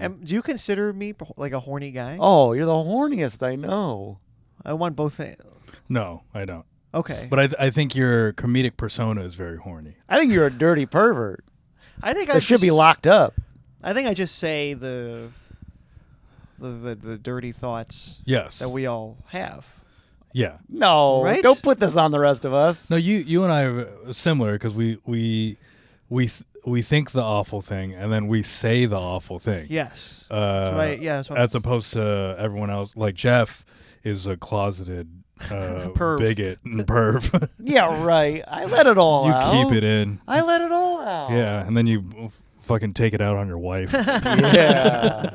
Do you consider me like a horny guy? Oh, you're the horniest I know. I want both. No, I don't. Okay. But I think your comedic persona is very horny. I think you're a dirty pervert. I think That should be locked up. I think I just say the dirty thoughts Yes. that we all have. Yeah. No, Right? don't put this on the rest of us. No, you and I are similar because we think the awful thing and then we say the awful thing. Yes. That's right. Yeah. That's what As opposed to everyone else. Like Jeff is a closeted Perv. bigot and perv. Yeah, right. I let it all You out. keep it in. I let it all out. Yeah, and then you fucking take it out on your wife. Yeah.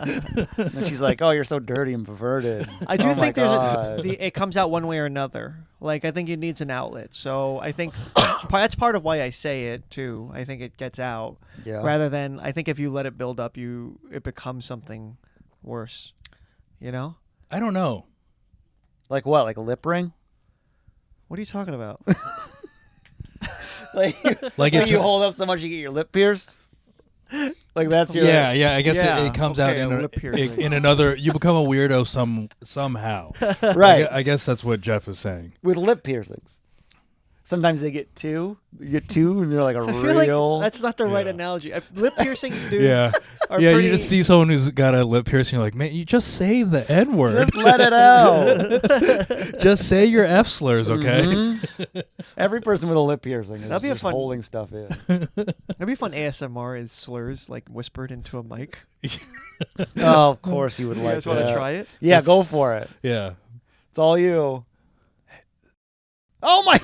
And she's like, "Oh, you're so dirty and perverted." I do Oh my think God. it comes out one way or another. Like I think it needs an outlet. So I think that's part of why I say it too. I think it gets out rather than I think if you let it build up, it becomes something worse. You know? I don't know. Like what? Like a lip ring? What are you talking about? Like Like when it you to- hold up so much you get your lip pierced? Like that's your Yeah. I guess Yeah, it comes okay, out a lip piercing. in another. You become a weirdo somehow. right I guess that's what Jeff is saying. with lip piercings. Sometimes they get two. You get two, and they're like a I feel like real. that's not the right Yeah. analogy. Lip piercing dudes Yeah. are Yeah, pretty... you just see someone who's got a lip piercing. You're like, man, you just say the N word. Just let it out. Just say your F slurs, okay? Mhm. Every person with a lip piercing is That'd be a just fun- holding stuff in. That'd be fun. ASMR is slurs like whispered into a mic. Oh, of course you would You like guys want to that. try it? Yeah, It's- go for it. Yeah. It's all you. Oh my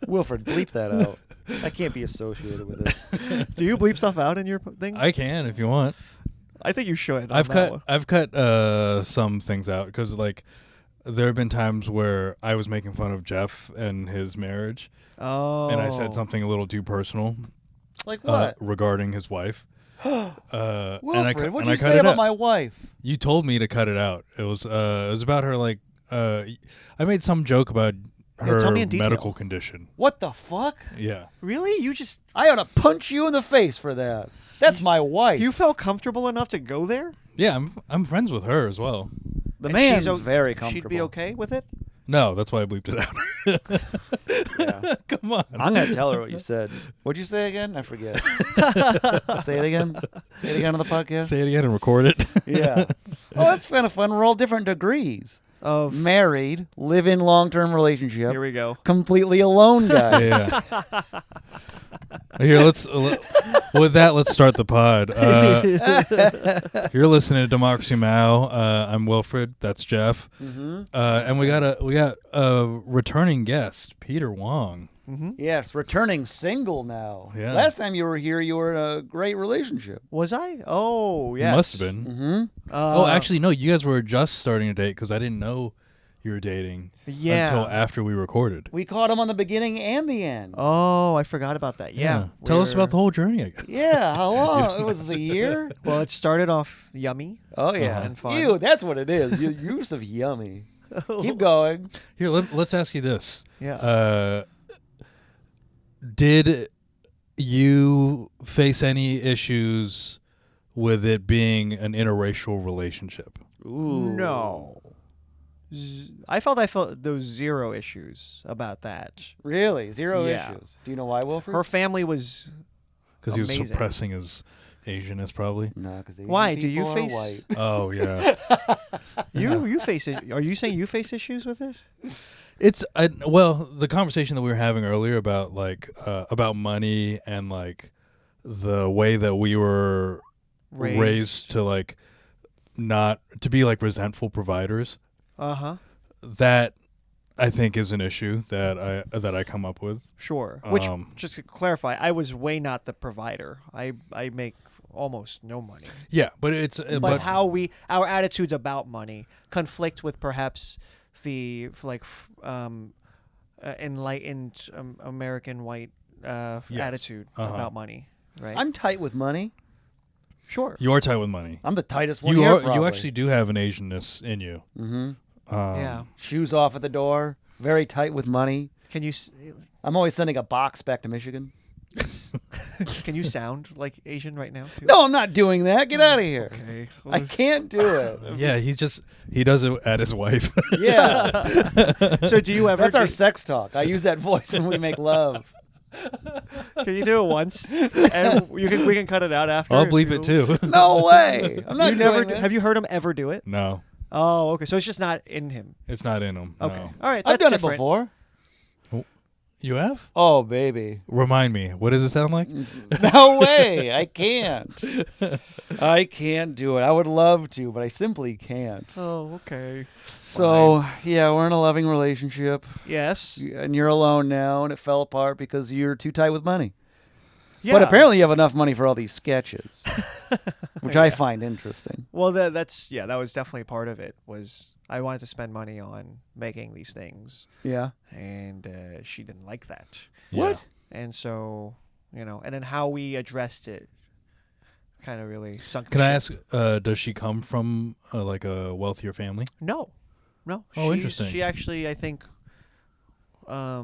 Wilfred, bleep that out. I can't be associated with it. Do you bleep stuff out in your thing? I can if you want. I think you should. on I've that cut one. I've cut some things out because like there have been times where I was making fun of Jeff and his marriage, Oh. and I said something a little too personal Like what? regarding his wife. Wilfred, and what'd I you cut say it about out. my wife? You told me to cut it out. It was about her like I made some joke about her tell me in detail. medical condition. What the fuck? Yeah. Really? You just I ought to punch you in the face for that. That's my wife. you felt comfortable enough to go there? Yeah, I'm friends with her as well. the And man's she's very comfortable. She'd be okay with it? No, that's why I bleeped it out. Yeah. Come on. I'm gonna tell her what you said. What'd you say again? I forget. Say it again. Say it again on the podcast. Say it again and record it. Yeah. Oh, that's kind of fun. We're all different degrees. Of Married, live in long-term relationship, here we go. completely alone guy. Yeah. Here, with that, let's start the pod. You're listening to Democracy Mao. I'm Wilfred. That's Jeff. Mm-hmm. And we got a returning guest, Peter Wong. Mm-hmm. Yes, returning single now. Yeah. Last time you were here, you were in a great relationship. Was I? Oh, yes. Must have been. Mm-hmm. Oh, actually, no. You guys were just starting to date because I didn't know you were dating yeah. until after we recorded. We caught him on the beginning and the end. Oh, I forgot about that. Yeah. Tell us about the whole journey, I guess. Yeah, how long? It was a year? Well, it started off yummy. Oh, yeah. And fun. Ew, that's what it is. Your use of yummy. Keep going. Here, let's ask you this. Yeah. Did you face any issues with it being an interracial relationship? Ooh. No. I felt those zero issues about that. Really? Zero Yeah. issues. Do you know why, Wilfred? Her family was Because he was Amazing. suppressing his Asianness, probably. No, because Why? Do you are face- white. Oh yeah. you face it. Are you saying you face issues with it? It's well, the conversation that we were having earlier about like about money and like the way that we were raised to like not to be like resentful providers. Uh-huh. That I think is an issue that I come up with. Sure. Which, Um, just to clarify, I was way not the provider. I make almost no money. Yeah, but it's But how our attitudes about money conflict with perhaps the enlightened American white attitude about money. Right. I'm tight with money. Sure. you are tight with money. I'm the tightest one You here, are probably. you actually do have an Asianness in you. Mm-hmm. Yeah. Shoes off at the door. Very tight with money. Can you? I'm always sending a box back to Michigan. Can you sound like Asian right now too? No, I'm not doing that. Get out of here. Okay. I can't do it. Yeah, he does it at his wife. Yeah. So do you ever? That's our sex talk. I use that voice when we make love. Can you do it once, and we can cut it out after? I'll bleep it too. No way. I'm not You never doing this. have you heard him ever do it? No, Oh, okay. So it's just not in him. it's not in him. Okay. No. All right. I've That's done different. it before. You have? Oh, baby. Remind me. What does it sound like? No way. I can't. I can't do it. I would love to, but I simply can't. Oh, okay. So, yeah, we're in a loving relationship, Yes. and you're alone now, and it fell apart because you're too tight with money. Yeah. But apparently you have enough money for all these sketches, which I Yeah. find interesting. Well, that was definitely part of it. Was I wanted to spend money on making these things, Yeah. and she didn't like that. What? And so, and then how we addressed it kind of really sunk. Can the I ship. ask? Does she come from like a wealthier family? No. Oh, interesting. She actually, I think, A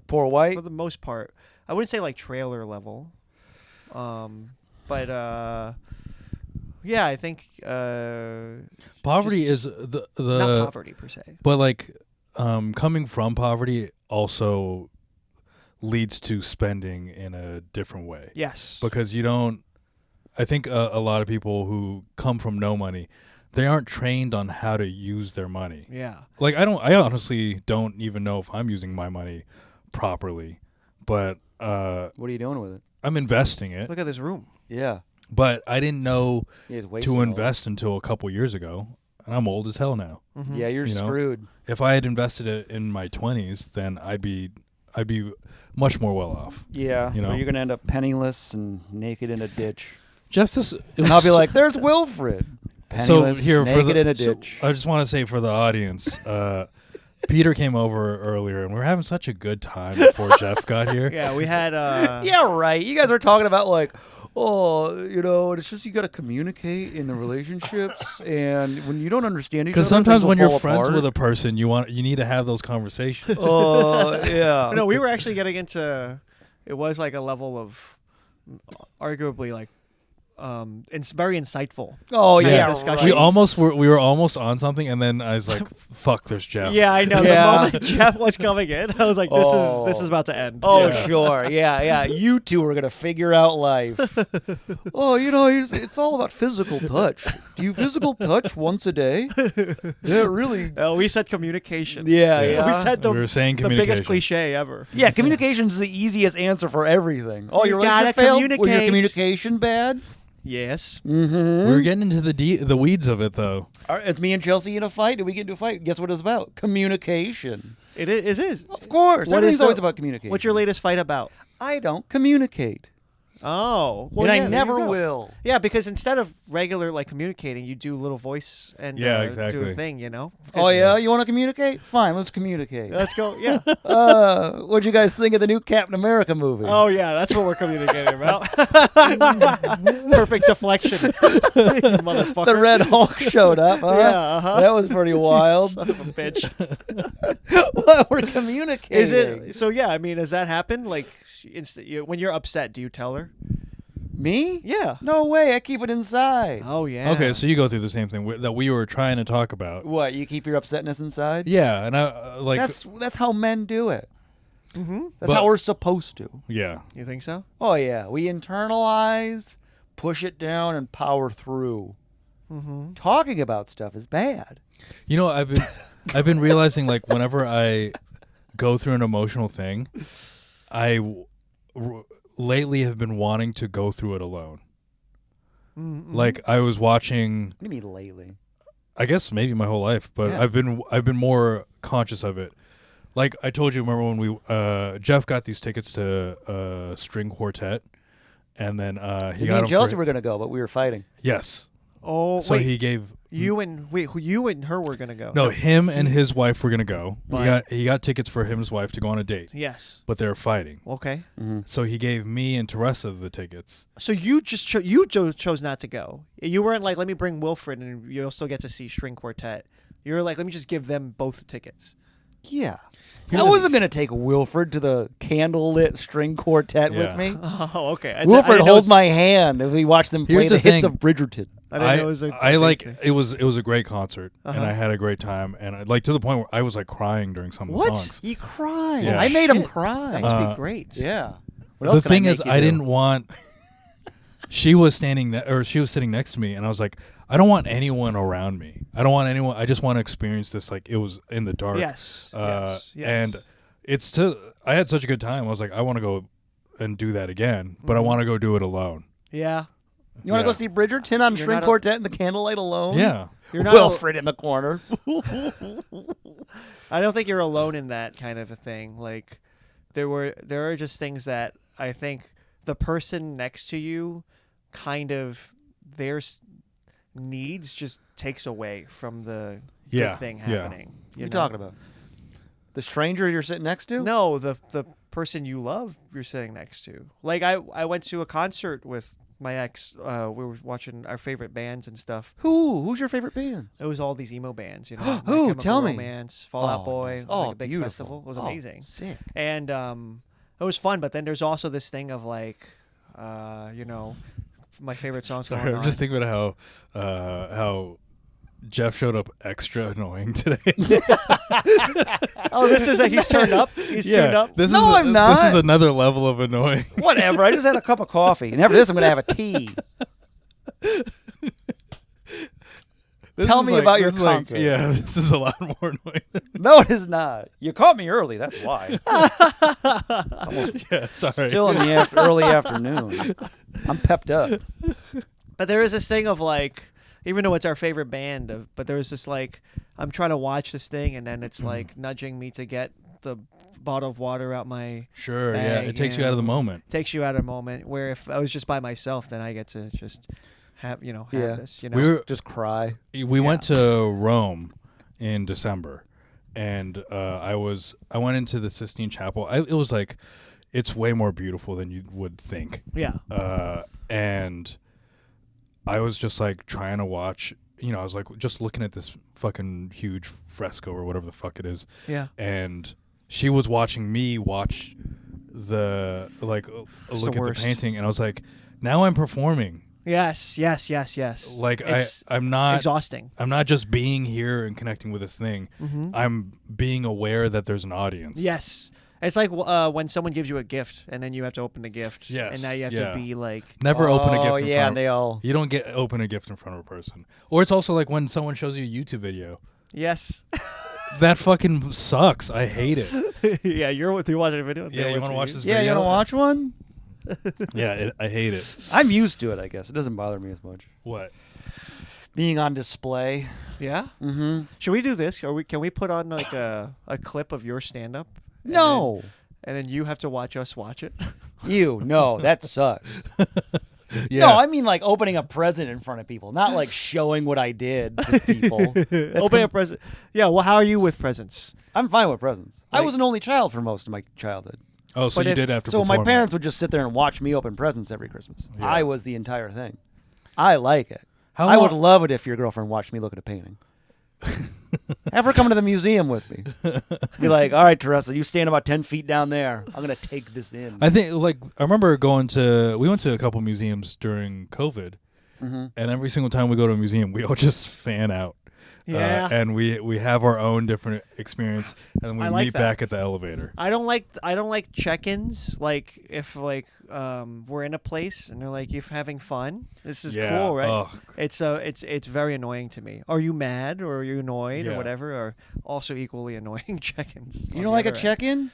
poor white? for the most part, I wouldn't say like trailer level, but yeah, I think Poverty just- is the not poverty per se. but like coming from poverty also leads to spending in a different way. Yes. Because you don't. I think a lot of people who come from no money, they aren't trained on how to use their money. Yeah. Like I honestly don't even know if I'm using my money properly, but What are you doing with it? I'm investing it. Look at this room. Yeah. But I didn't know He is wasting to all invest until a couple years ago, and I'm old as hell now. Mm-hmm. Yeah, you're You know? screwed. If I had invested it in my 20s, then I'd be much more well off. Yeah. You know? Or you're going to end up penniless and naked in a ditch. Just this, And I'll be like, there's Wilfred. so Penniless, here for naked the, in a so ditch. I just want to say for the audience, Peter came over earlier, and we were having such a good time before Jeff got here. Yeah, we had. Yeah, right. You guys are talking about like, it's just you got to communicate in the relationships, and when you don't understand each other, Because sometimes things when will you're fall friends apart. with a person, you need to have those conversations. Yeah. No, we were actually getting into. It was like a level of, arguably like, it's very insightful. Oh kind of yeah. discussion. Right. We were almost on something, and then I was like, "Fuck, there's Jeff." Yeah, I know. Yeah. The moment Jeff was coming in, I was like, this is about to end. Oh Yeah. sure, yeah. You two are gonna figure out life. It's all about physical touch. Do you physical touch once a day? Yeah, really. We said communication. Yeah. We said we were saying the communication. biggest cliche ever. Yeah, communication's the easiest answer for everything. Oh, You your gotta relationship failed? Was your communicate. communication bad? Yes. Mm-hmm. We were getting into the weeds of it, though. Is me and Chelsea in a fight? Did we get into a fight? Guess what it's about? Communication. It is. Of course. What Everything's is the- always about communication. What's your latest fight about? I don't communicate. Oh. Well, and yeah, I there you never go. will. Yeah, because instead of regular like communicating, you do a little voice and do exactly. a thing, you know? Oh, yeah? You want to communicate? Fine, let's communicate. Let's go. Yeah. What'd you guys think of the new Captain America movie? Oh yeah, that's what we're communicating about. Perfect deflection, motherfucker. The Red Hulk showed up, huh? Yeah, uh-huh. That was pretty wild. Son of a bitch. What? We're communicating. Is it so? Yeah, I mean, does that happen? Like, when you're upset, do you tell her? Me? Yeah. No way. I keep it inside. Oh yeah. Okay, so you go through the same thing that we were trying to talk about. What? You keep your upsetness inside? Yeah, and I like That's how men do it. Mm-hmm. That's But- how we're supposed to. yeah. You think so? Oh yeah, we internalize, push it down, and power through. Mm-hmm. Talking about stuff is bad. You know, I've been realizing like whenever I go through an emotional thing, lately have been wanting to go through it alone. Mm-hmm. Like I was watching, What do you mean lately? I guess maybe my whole life, but Yeah. I've been more conscious of it. Like I told you, remember when we Jeff got these tickets to string quartet, and then he Me got and them Chelsea for, were gonna go, but we were fighting. yes. Oh So wait, he gave you and her were gonna go. no him and his wife were gonna go. But- He got tickets for him and his wife to go on a date, Yes. but they were fighting. Okay. So he gave me and Teresa the tickets. So you just chose not to go. You weren't like, let me bring Wilfred and you'll still get to see string quartet. You're like, let me just give them both tickets. Yeah. I wasn't going to take Wilfred to the candlelit string quartet with me. Oh, okay. Wilfred holds my hand if we watch them play Here's the the hits thing. of Bridgerton. I didn't know it was a I like thing. it was a great concert and I had a great time and to the point where I was like crying during some of the songs. He cried. Yeah. I made him That cry. must be great. Yeah. The thing is, I didn't want. She was sitting next to me, and I was like, I don't want anyone around me. I don't want anyone. I just want to experience this like it was in the dark. Yes. Yes. And I had such a good time. I was like, I want to go and do that again, but I want to go do it alone. Yeah. You want to go see Bridgerton on string not quartet in the candlelight alone? Yeah. You're not Wilfred in the corner. I don't think you're alone in that kind of a thing. Like, there are just things that I think the person next to you, kind of their needs just takes away from the good thing happening. What are you talking about? The stranger you're sitting next to? No, the person you love you're sitting next to. Like I went to a concert with my ex. We were watching our favorite bands and stuff. Who's your favorite band? It was all these emo bands, you know. Who? My Chemical Tell me. Romance, Fall Out Boy. Nice. It was like a big beautiful. festival. It was amazing. Sick. And it was fun, but then there's also this thing of like, you know, my favorite songs. Sorry, I'm just thinking about how Jeff showed up extra annoying today. Oh, he's turned up. He's turned up. I'm not. This is another level of annoying. Whatever. I just had a cup of coffee. And after this, I'm going to have a tea. Tell me about your concert. This is a lot more annoying. No, it is not. You caught me early. That's why. It's almost still in the early afternoon. I'm pepped up. But there is this thing of like, even though it's our favorite band, but there was this like, I'm trying to watch this thing, and then it's like nudging me to get the bottle of water out my bag, it takes you out of the moment. Takes you out of the moment. Where if I was just by myself, then I get to just have this. You know, We were just cry. We went to Rome in December, and I went into the Sistine Chapel. It was like, it's way more beautiful than you would think. Yeah. And I was just like trying to watch. I was like just looking at this fucking huge fresco or whatever the fuck it is. Yeah. And she was watching me watch the look at the painting, and I was like, now I'm performing. Yes. Like I'm not exhausting. I'm not just being here and connecting with this thing. Mm-hmm. I'm being aware that there's an audience. Yes. It's like when someone gives you a gift and then you have to open the gift. Yes. And now you have to be like... Never open a gift in front of... You don't open a gift in front of a person. Or it's also like when someone shows you a YouTube video. Yes. That fucking sucks. I hate it. Yeah, you're watching a video. Yeah, you want to watch this video? Yeah, you want to watch one? Yeah, I hate it. I'm used to it, I guess. It doesn't bother me as much. What? Being on display. Yeah? Mm-hmm. Should we do this? Can we put on like a clip of your stand-up? No. And then you have to watch us watch it? No, that sucks. Yeah. No, I mean like opening a present in front of people, not like showing what I did to people. Opening a present. Yeah, well, how are you with presents? I'm fine with presents. I was an only child for most of my childhood. Oh, so you did have to So my perform parents that. would just sit there and watch me open presents every Christmas. Yeah. I was the entire thing. I like it. How I would long- love it if your girlfriend watched me look at a painting. Have her come to the museum with me. Be like, all right, Teresa, you stand about 10 feet down there. I'm going to take this in. I think, I remember we went to a couple museums during COVID, and every single time we go to a museum, we all just fan out. Yeah. And we have our own different experience, and we meet back at the elevator. I don't like check-ins. Like if we're in a place and they're like, "You're having fun. This is cool, right?" Ugh. It's very annoying to me. Are you mad or are you annoyed or Yeah. whatever? Are also equally annoying check-ins. You don't like a check-in?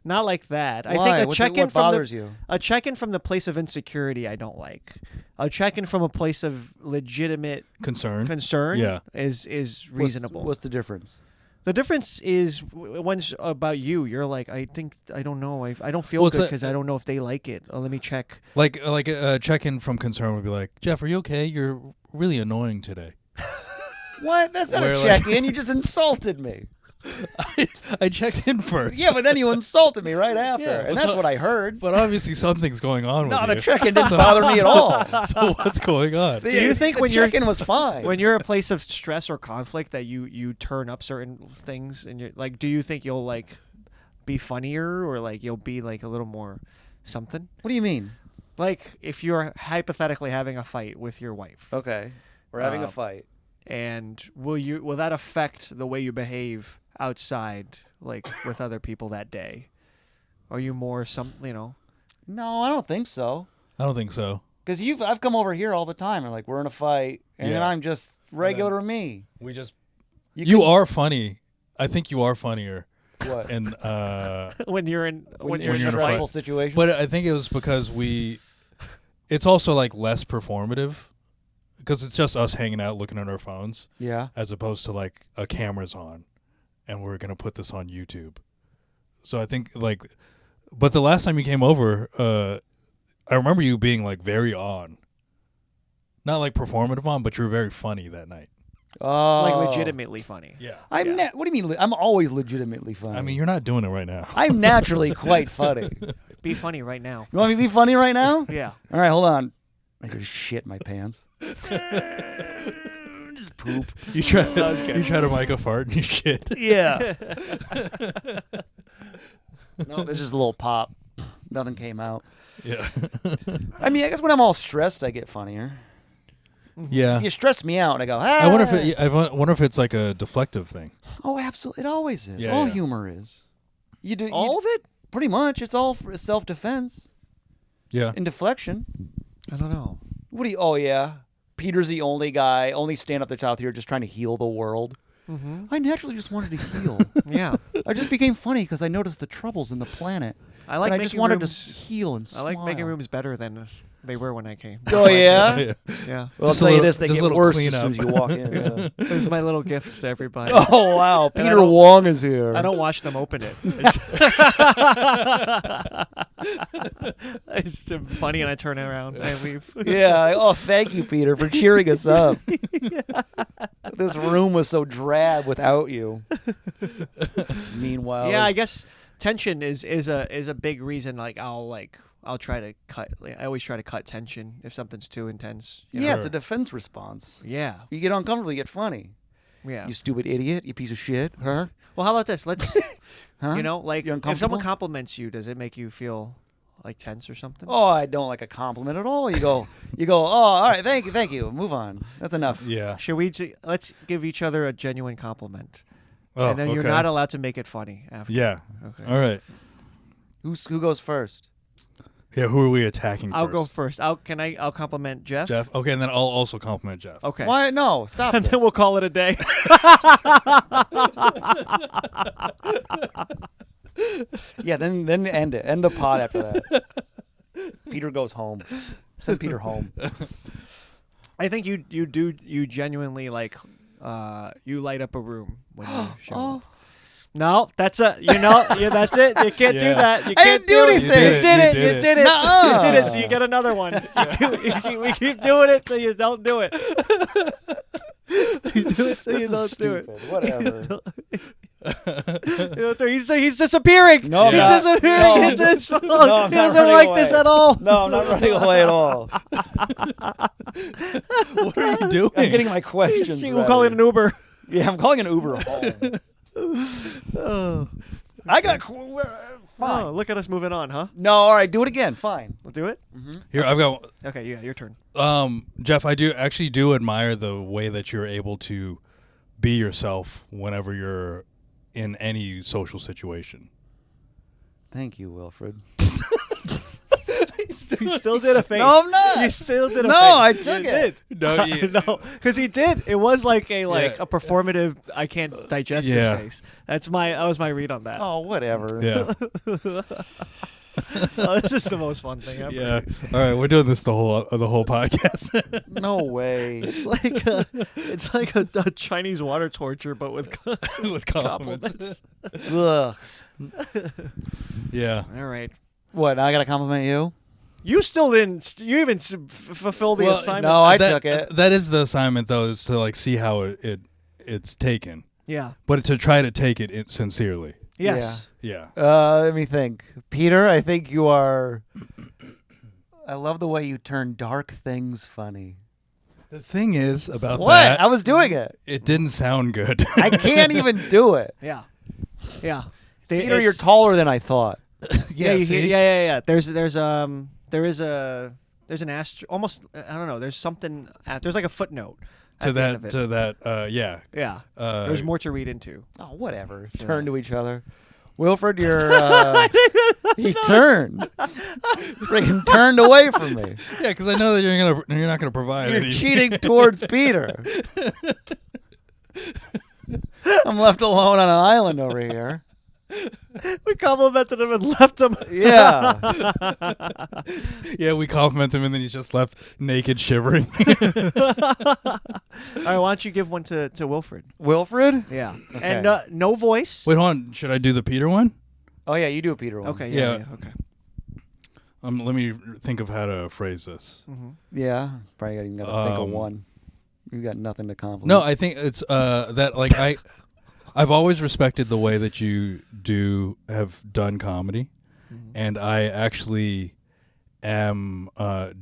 Not like that. Why? I think a check-in what bothers you? A check-in from the place of insecurity I don't like. A check-in from a place of legitimate Concern yeah. is reasonable. What's the difference? The difference is one's about you. You're like, I don't know. I don't feel good because I don't know if they like it. Oh, let me check. Like a check-in from concern would be like, Jeff, are you okay? You're really annoying today. What? That's not a check-in. You just insulted me. I checked in first. Yeah, but then you insulted me right after, Yeah, and that's what I heard. But obviously something's going on No, with the you. check-in didn't bother me at all. So what's going on? Do you think the when you're check-in was fine? when you're in a place of stress or conflict that you turn up certain things and you're like, do you think you'll like be funnier or like you'll be like a little more something? What do you mean? Like if you're hypothetically having a fight with your wife, Okay, we're having a fight. and will that affect the way you behave outside, like with other people that day? Are you more No, I don't think so. I don't think so. Because I've come over here all the time and like we're in a fight, and then Yeah. I'm just regular me. We just You are funny. I think you are funnier. What? And when you're in When you're you're in in a a fight? stressful situation. but I think it was because it's also like less performative because it's just us hanging out looking at our phones yeah. as opposed to like a camera's on and we're going to put this on YouTube. So I think like but the last time you came over I remember you being like very on. Not like performative on, but you were very funny that night. Oh, Like legitimately funny. Yeah. What do you mean? I'm always legitimately funny. I mean, you're not doing it right now. I'm naturally quite funny. Be funny right now. You want me to be funny right now? Yeah. All right, hold on. I just shit my pants. Just poop. You try to mic a fart and you shit. Yeah. No, there's just a little pop. Nothing came out. Yeah. I mean, I guess when I'm all stressed, I get funnier. Yeah. If you stress me out, I go, I wonder if it's like a deflective thing. Oh, absolutely. It always is. Yeah, all yeah. humor is. All of it? Pretty much. It's all for self-defense Yeah. and deflection. I don't know. Oh, yeah. Peter's the only guy, only stand-up that's out here just trying to heal the world. Mm-hmm. I naturally just wanted to heal. Yeah. I just became funny because I noticed the troubles in the planet. I like and I making just wanted rooms, to heal and I smile. like making rooms better than they were when I came. Oh, yeah? Yeah. Yeah. Well, I'll Just a tell you little- this, they just a get little worse as cleanup. soon as you walk in. Yeah. It's my little gift to everybody. Oh, wow. And I Peter don't- Wong is here. I don't watch them open it. It's just funny, and I turn around and I leave. Yeah. Oh, thank you, Peter, for cheering us up. This room was so drab without you. Meanwhile, Yeah, I guess tension is a big reason. I'll try to cut. I always try to cut tension if something's too intense. You know? Yeah, it's a defense response. Yeah. You get uncomfortable, you get funny. Yeah. You stupid idiot, you piece of shit. Huh? Well, how about this? Let's. Huh? You know, like You're if someone uncomfortable? compliments you, does it make you feel like tense or something? Oh, I don't like a compliment at all. You go, oh, all right, thank you. Move on. That's enough. Yeah. Should we? Let's give each other a genuine compliment, Oh, and then you're okay. not allowed to make it funny after. Yeah. Okay. All right. Who goes first? Yeah. Who are we attacking I'll first? go first. I'll compliment Jeff. Jeff. Okay, and then I'll also compliment Jeff. Okay. Why? No, stop And this. then we'll call it a day. Yeah, then end it. End the pod after that. Peter goes home. Send Peter home. I think you genuinely like you light up a room when you show up. No, that's that's it. You can't do Yeah. that. You I can't didn't do it. anything. You did it. You did it. Nuh-uh. You did it. So you get another one. We keep doing it so you don't do it. You do it so you This is don't do it. stupid. Whatever. He's disappearing. No, I'm he's not. disappearing. No. It's his fault. No, I'm He not doesn't running like away. this at all. No, I'm not running away at all. What are you doing? I'm getting my questions. We'll call it an Uber. Yeah, I'm calling an Uber home. I got fine. Oh, look at us moving on, huh? No, all right, do it again. Fine. We'll do it. Here, I've got. Okay, yeah, your turn. Jeff, I do admire the way that you're able to be yourself whenever you're in any social situation. Thank you, Wilfred. You still did a face. No, I'm not. You still did a No, face. I took You it. Did. No, No, because he did. It was like a Yeah. performative. I can't digest Yeah. his face. That was my read on that. Oh, whatever. Yeah. It's just the most fun thing ever. Yeah. All right, we're doing this the whole podcast. No way. It's like a Chinese water torture, but with With compliments. compliments. Ugh. Yeah. All right. What? Now I gotta compliment you? You still didn't. You even fulfilled the Well, assignment. no, I That- took it. That is the assignment, though, is to like see how it's taken. Yeah. but to try to take it sincerely. Yes. Yeah. Let me think. Peter, I think you are... I love the way you turn dark things funny. The thing is about What? that, I was doing it. it didn't sound good. I can't even do it. Yeah. Yeah. Peter, you're taller than I thought. Yeah. There's an almost, I don't know. There's something. There's like a footnote to at the end of that. it. Yeah. Yeah. There's more to read into. Oh, whatever. Turn to each other. Wilfred, you're. He turned. Freaking turned away from me. Yeah, because I know that you're not gonna provide. You're any. cheating towards Peter. I'm left alone on an island over here. We complimented him and left him. Yeah. Yeah, we compliment him and then he's just left naked, shivering. All right, why don't you give one to Wilfred? Wilfred? Yeah. Okay. And no voice. Wait, hold on. Should I do the Peter one? Oh, yeah, you do a Peter one. Okay. Yeah. Yeah. Okay. Let me think of how to phrase this. Mm-hmm. Yeah. Probably got to think of one. You got nothing to compliment. No, I think it's that like I've always respected the way that you have done comedy, and I actually am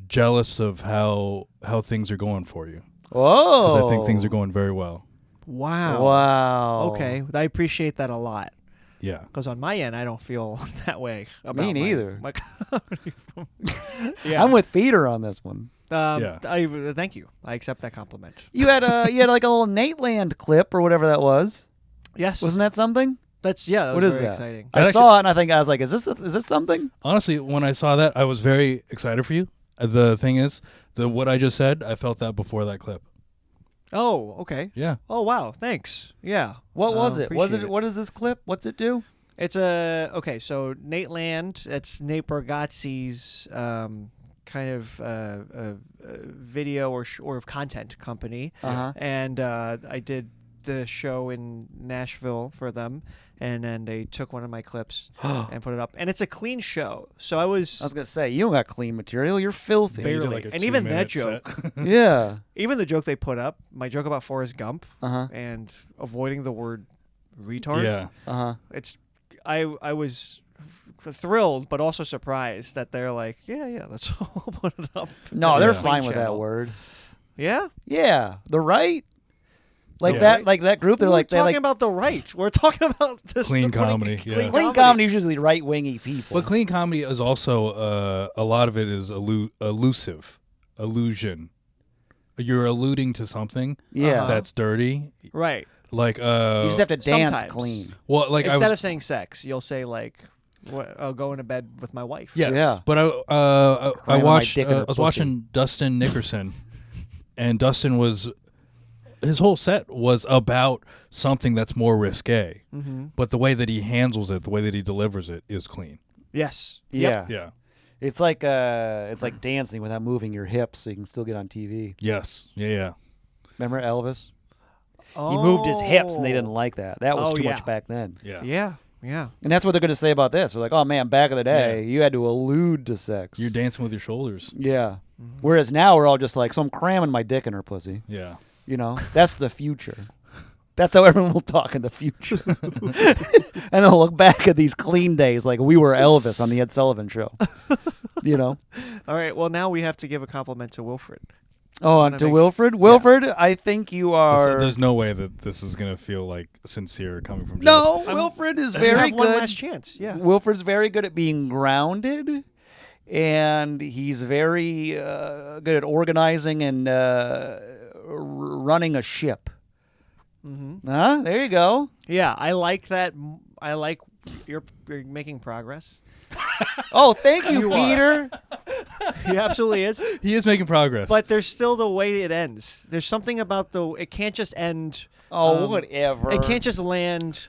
jealous of how things are going for you. Whoa! 'Cause I think things are going very well. Wow. Okay. I appreciate that a lot. Yeah. Because on my end, I don't feel that way about Me neither. my comedy. Yeah. I'm with Peter on this one. Yeah. Thank you. I accept that compliment. You had like a little Nate Land clip or whatever that was. Yes. Wasn't that something? That was what is very that? exciting. I saw it and I was like, is this something? Honestly, when I saw that, I was very excited for you. The thing is, what I just said, I felt that before that clip. Oh, okay. Yeah. Oh, wow. Thanks. Yeah. What was it? Appreciate it. What is this clip? What's it do? It's so Nate Land, it's Nate Bargatze's kind of video or content company. Uh-huh. And I did the show in Nashville for them, and then they took one of my clips and put it up. And it's a clean show. So I was going to say, you don't got clean material. You're filthy. barely. like a and even that 2-minute joke, set. Yeah. even the joke they put up, my joke about Forrest Gump Uh-huh. and avoiding the word retard. Yeah. Uh-huh. I was thrilled, but also surprised that they're like, yeah, let's all put it up. No, they're Yeah. fine with that Channel. word. Yeah, Yeah. The right? Like Yeah. that group, they're we're like, talking about the right. We're talking about this Clean comedy, yeah. clean comedy is usually right-wingy people. But clean comedy is also a lot of it is illusion. You're alluding to something Yeah. that's dirty. Right. Like you just have to dance sometimes. clean. well, like Instead of saying sex, you'll say like, I'll go into bed with my wife. yes, Yeah. but I Cramming my watched dick in her I was pussy. watching Dustin Nickerson, and Dustin his whole set was about something that's more risque, but the way that he handles it, the way that he delivers it, is clean. Yes. Yeah. Yeah. It's like dancing without moving your hips so you can still get on TV. Yes. Yeah. Remember Elvis? Oh. He moved his hips and they didn't like that. That was Oh, too yeah. much back then. Yeah. Yeah. And that's what they're going to say about this. They're like, oh man, back in the day, you had to allude to sex. You're dancing with your shoulders. Yeah. Whereas now we're all just like, so I'm cramming my dick in her pussy. Yeah. You know, that's the future. That's how everyone will talk in the future. And they'll look back at these clean days like we were Elvis on the Ed Sullivan Show. You know? All right. Well, now we have to give a compliment to Wilfred. Oh, wanna to make- Wilfred? Wilfred, I think you are... There's no way that this is going to feel like sincere coming from Jeff. No, Wilfred is You very have one good. last chance. Yeah. Wilfred's very good at being grounded, and he's very good at organizing and running a ship. Mm-hmm. Huh? There you go. Yeah. I like that. I like you're making progress. Oh, thank you, You are. Peter. He absolutely is. He is making progress. But there's still the way it ends. There's something about it can't just end. Oh, whatever. It can't just land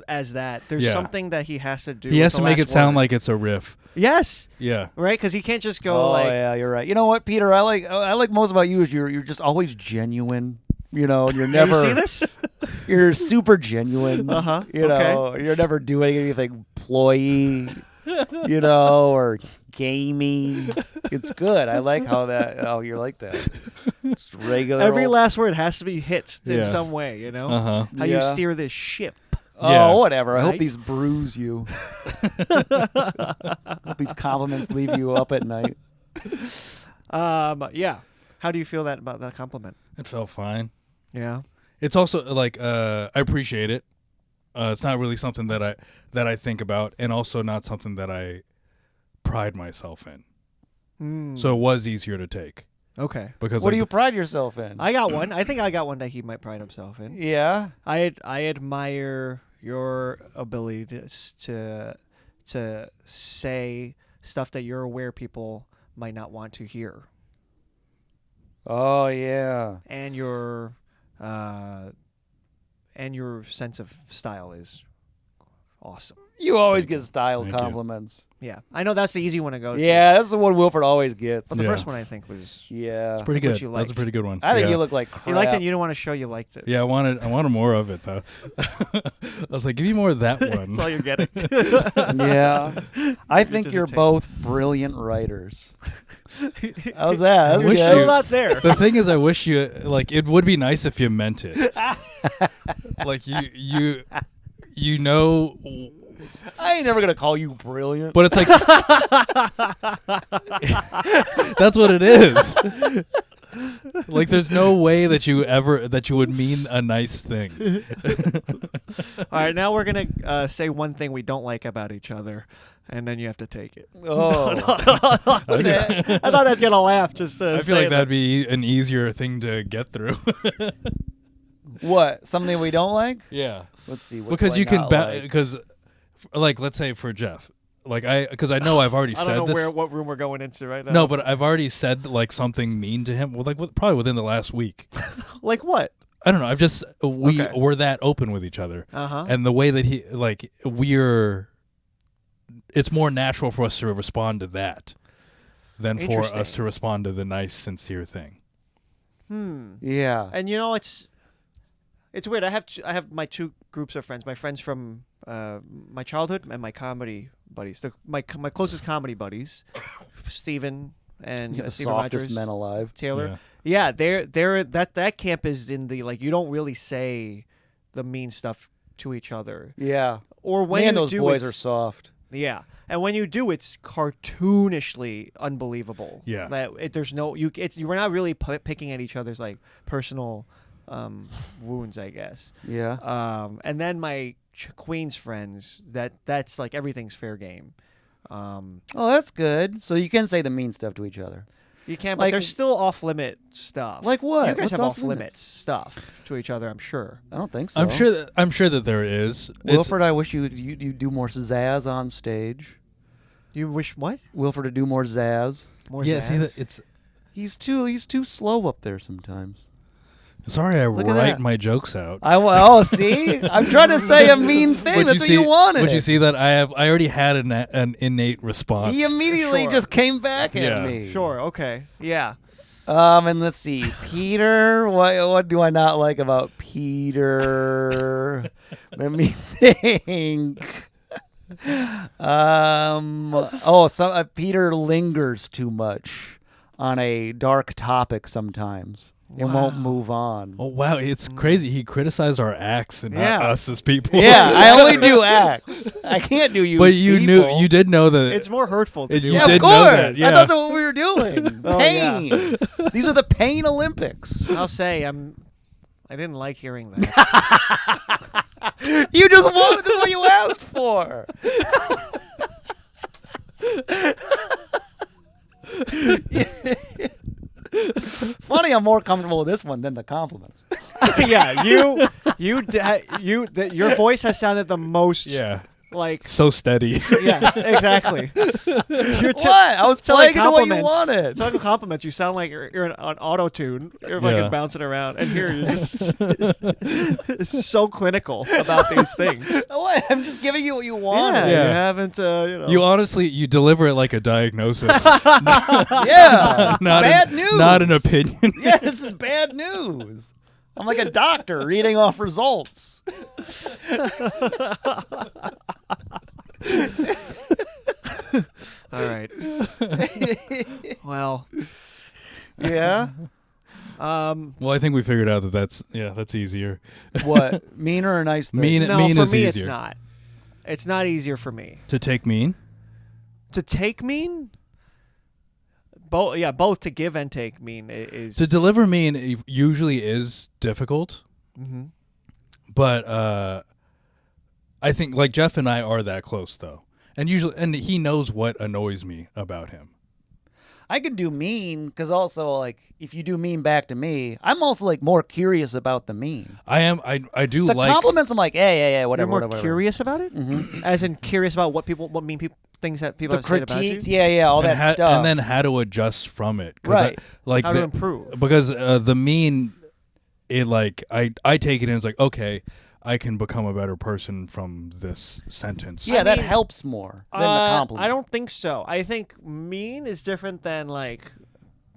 as that. There's Yeah. something that he has to do. he has with to the make it last sound word. like it's a riff. Yes. Yeah. Right? Because he can't just go Oh, like. yeah, you're right. You know what, Peter? I like most about you is you're just always genuine. You know, you're never. You see this? You're super genuine. Uh-huh. You know, you're never doing anything ploy, you know, or gamey. It's good. I like how that. Oh, you're like that. It's regular. Every old- last word has to be hit Yeah. in some way, you know? Uh-huh. How you steer this ship. Oh, Yeah. whatever. I hope Right? these bruise you. Hope these compliments leave you up at night. Yeah. How do you feel about that compliment? It felt fine. Yeah. It's also like I appreciate it. It's not really something that I think about, and also not something that I pride myself in. So it was easier to take. Okay. Because What do you pride yourself in? I got one. I think I got one that he might pride himself in. Yeah. I admire your ability to say stuff that you're aware people might not want to hear, Oh yeah. and your sense of style is awesome. You always get style Thank you. compliments. Yeah, I know that's the easy one to go to. Yeah, that's the one Wilfred always gets. But the Yeah. first one I think was Yeah. It's pretty What good. you That was a liked. pretty good one. I think yeah. you look like crap. you liked it. And you didn't want to show you liked it. Yeah, I wanted more of it though. I was like, give me more of that one. That's all you're getting. Yeah. I think is you're a tape. both brilliant writers. How's that? That's We're wish good. still you- not there. The thing is, I wish you like. It would be nice if you meant it. Like you know. I ain't never gonna call you brilliant. But it's like that's what it is. Like there's no way that you would mean a nice thing. All right, now we're gonna say one thing we don't like about each other, and then you have to take it. Oh. I thought I'd get a laugh. Just I feel like that'd be an easier thing to get through. What? Something we don't like? Yeah, Let's see. What because do I you can not bet like? because, like, let's say for Jeff, like because I know I've already I said don't know this. what room we're going into right now. No, but I've already said like something mean to him. Well, like probably within the last week. like what? I don't know. I've just Okay. we're that open with each other, And and the way that it's more natural for us to respond to that than for Interesting. us to respond to the nice, sincere thing. Yeah. and you know it's weird. I have my two groups of friends. My friends from my childhood and my comedy buddies. My closest comedy buddies, Steven and You're the Steven softest Rogers, men alive. Taylor. Yeah, they're that camp is in the like you don't really say the mean stuff to each other. Yeah. Or when Man, you those do, boys it's- are soft. Yeah, and when you do, it's cartoonishly unbelievable. Yeah. That there's no we're not really picking at each other's like personal wounds, I guess. Yeah. And then my Queens friends, that's like everything's fair game. Oh, that's good. So you can say the mean stuff to each other. You can't, but Like- there's still off limit stuff. Like what? You guys What's have off off limits limits? stuff to each other, I'm sure. I don't think so. I'm sure that there is. Wilfred, I wish you do more zazz on stage. You wish what? Wilfred to do more zazz. More Yeah, zazz? see that it's. He's too slow up there sometimes. Sorry, I Look at write that. my jokes out. See, I'm trying to say a mean thing. That's what you wanted. Would you see that I already had an innate response? He immediately Sure. just came back at Yeah. me. Sure, okay. Yeah. And let's see, Peter. What do I not like about Peter? Let me think. Peter lingers too much on a dark topic sometimes. It won't move on. Oh wow, it's crazy. He criticized our acts and Yeah. not us as people. Yeah, I only do acts. I can't do you. But you people. you did know that. It's more hurtful to You do. Yeah, did of know course. that, yeah. I thought that's what we were doing. Oh, Pain. These are the pain Olympics. I'll say I didn't like hearing that. You just wanted this is what you asked for. Funny, I'm more comfortable with this one than the compliments. Yeah, your voice has sounded the most yeah, like so steady. yes, exactly. You're What? I was telling playing into what you compliments. wanted. Telling compliments, you sound like you're on auto tune. You're fucking Yeah. bouncing around, and here you're just it's so clinical about these things. What? I'm just giving you what you wanted. Yeah, Yeah. you haven't. You honestly, you deliver it like a diagnosis, Yeah. It's bad news. not an opinion. Yeah, this is bad news. I'm like a doctor reading off results. All right. Well. Yeah. Well, I think we figured out that's easier. What? Mean or a nice thing? Mean for is me, easier. it's not. It's not easier for me. To take mean? To take mean? Both to give and take mean is... To deliver mean usually is difficult. Mm-hmm. But I think like Jeff and I are that close though. And he knows what annoys me about him. I can do mean because also like if you do mean back to me, I'm also like more curious about the mean. I do the like compliments. I'm like, yeah, whatever. You're more whatever. curious about it, as in curious about what things that people The have said about you. critiques, yeah, all that stuff, and then how to adjust from it, right? How to improve because the mean, it like I take it in as like okay, I can become a better person from this sentence. Yeah, that helps more than the compliment. I don't think so. I think mean is different than like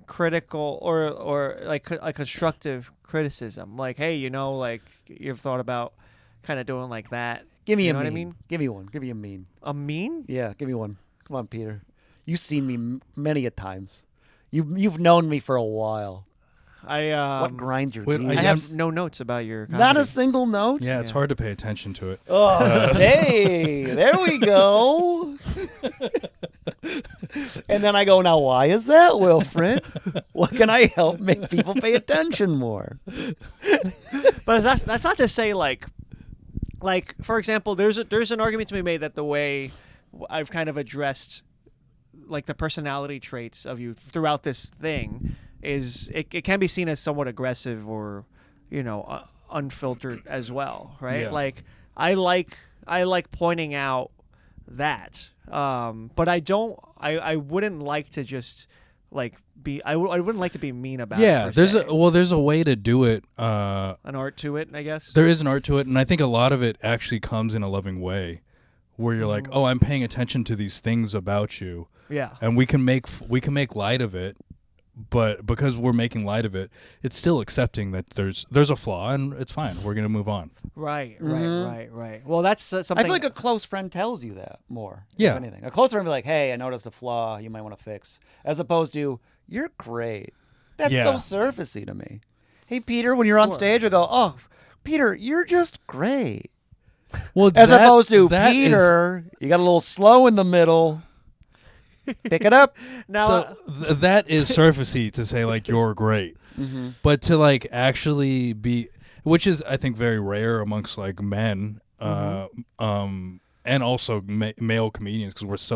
critical or like a constructive criticism. Like, hey, like you've thought about kind of doing like that. Give me you a know mean. What I mean? Give me one. Give me a mean. A mean? Yeah, give me one. Come on, Peter. You've seen me many a times. You've known me for a while. What grinds your gears? I have no notes about your comedy. Not a single note? Yeah, it's hard to pay attention to it. Oh, hey, there we go. And then I go, now why is that, Wilfred? What can I help make people pay attention more? But that's not to say like for example, there's an argument to be made that the way I've kind of addressed like the personality traits of you throughout this thing is it can be seen as somewhat aggressive or unfiltered as well, right? Yeah. Like I like pointing out that, but I wouldn't like to just like be I wouldn't like to be mean about it. Yeah, there's a way to do it. An art to it, I guess. There is an art to it, and I think a lot of it actually comes in a loving way, where you're like, oh, I'm paying attention to these things about you. Yeah, and we can make light of it. But because we're making light of it, it's still accepting that there's a flaw, and it's fine. We're gonna move on. Right. Well, that's something. I feel like a close friend tells you that more. Yeah. If anything, a close friend will be like, "Hey, I noticed a flaw. You might want to fix," as opposed to "You're great." That's so surfacey to me. Hey, Peter, when you're on stage, I go, "Oh, Peter, you're just great." Well, as opposed to Peter, you got a little slow in the middle. Pick it up. Now, so that is surfacey to say like you're great, but to like actually be, which is I think very rare amongst like men, and also male comedians because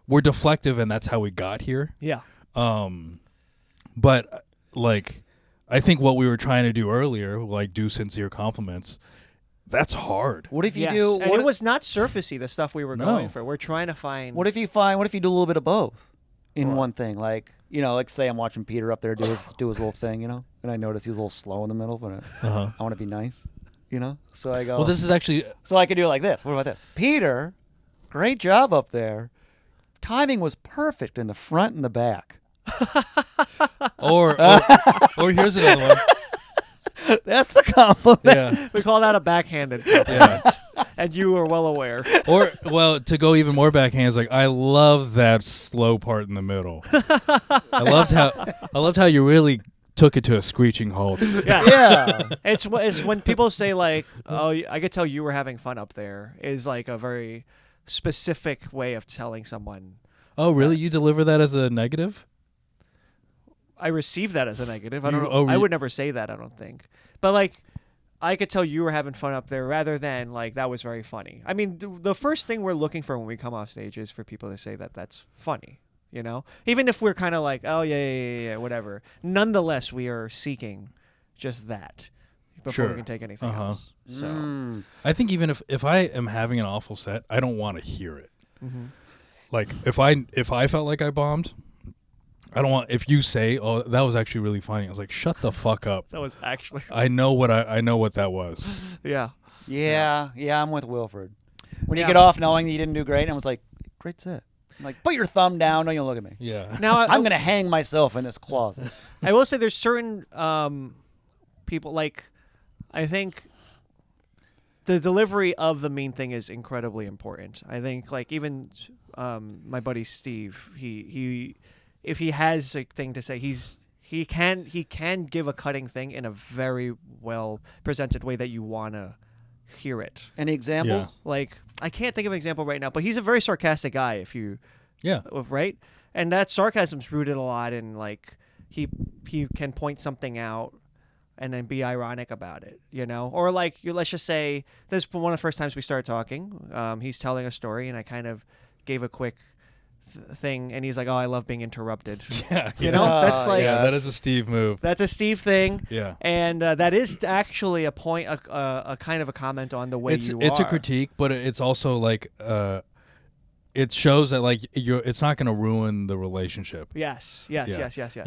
we're deflective and that's how we got here. Yeah. But like I think what we were trying to do earlier, like do sincere compliments. That's hard. What if you yes. do? And it was not surfacey, the stuff we were going for. We're trying to find. What if you do a little bit of both in one thing? Like like say I'm watching Peter up there do his little thing, and I notice he's a little slow in the middle, but I want to be nice, So I go. Well, this is actually. So I could do it like this. What about this? Peter, great job up there. Timing was perfect in the front and the back. or here's another one. That's the compliment. Yeah. We call that a backhanded compliment. Yeah. And you were well aware. Or, well, to go even more backhand, it's like, I love that slow part in the middle. I loved how you really took it to a screeching halt. Yeah. It's when people say like, oh, I could tell you were having fun up there is like a very specific way of telling someone. Oh, really? You deliver that as a negative? I receive that as a negative. I don't know. I would never say that, I don't think. But like, I could tell you were having fun up there rather than like, that was very funny. I mean, the first thing we're looking for when we come off stage is for people to say that that's funny, Even if we're kind of like, oh, yeah, whatever. Nonetheless, we are seeking just that before we can take anything else. So I think even if I am having an awful set, I don't want to hear it. Mm-hmm. Like, if I felt like I bombed, I don't want, if you say, oh, that was actually really funny. I was like, shut the fuck up. That was actually. I know what that was. Yeah. Yeah, I'm with Wilfred. When you get off knowing that you didn't do great, I was like, great set. I'm like, put your thumb down. Don't you look at me. Yeah. Now I'm going to hang myself in this closet. I will say there's certain people, like, I think the delivery of the mean thing is incredibly important. I think like even my buddy Steve, he if he has a thing to say, he can give a cutting thing in a very well presented way that you want to hear it. Any examples? Yeah. Like I can't think of an example right now, but he's a very sarcastic guy. Right, and that sarcasm's rooted a lot in like he can point something out and then be ironic about it, or like let's just say this is one of the first times we started talking. He's telling a story, and I kind of gave a quick thing, and he's like, "Oh, I love being interrupted." Yeah, that's like that is a Steve move. That's a Steve thing. Yeah, and that is actually a point, a kind of a comment on the way it's a critique, but it's also like it shows that like it's not going to ruin the relationship. Yes. You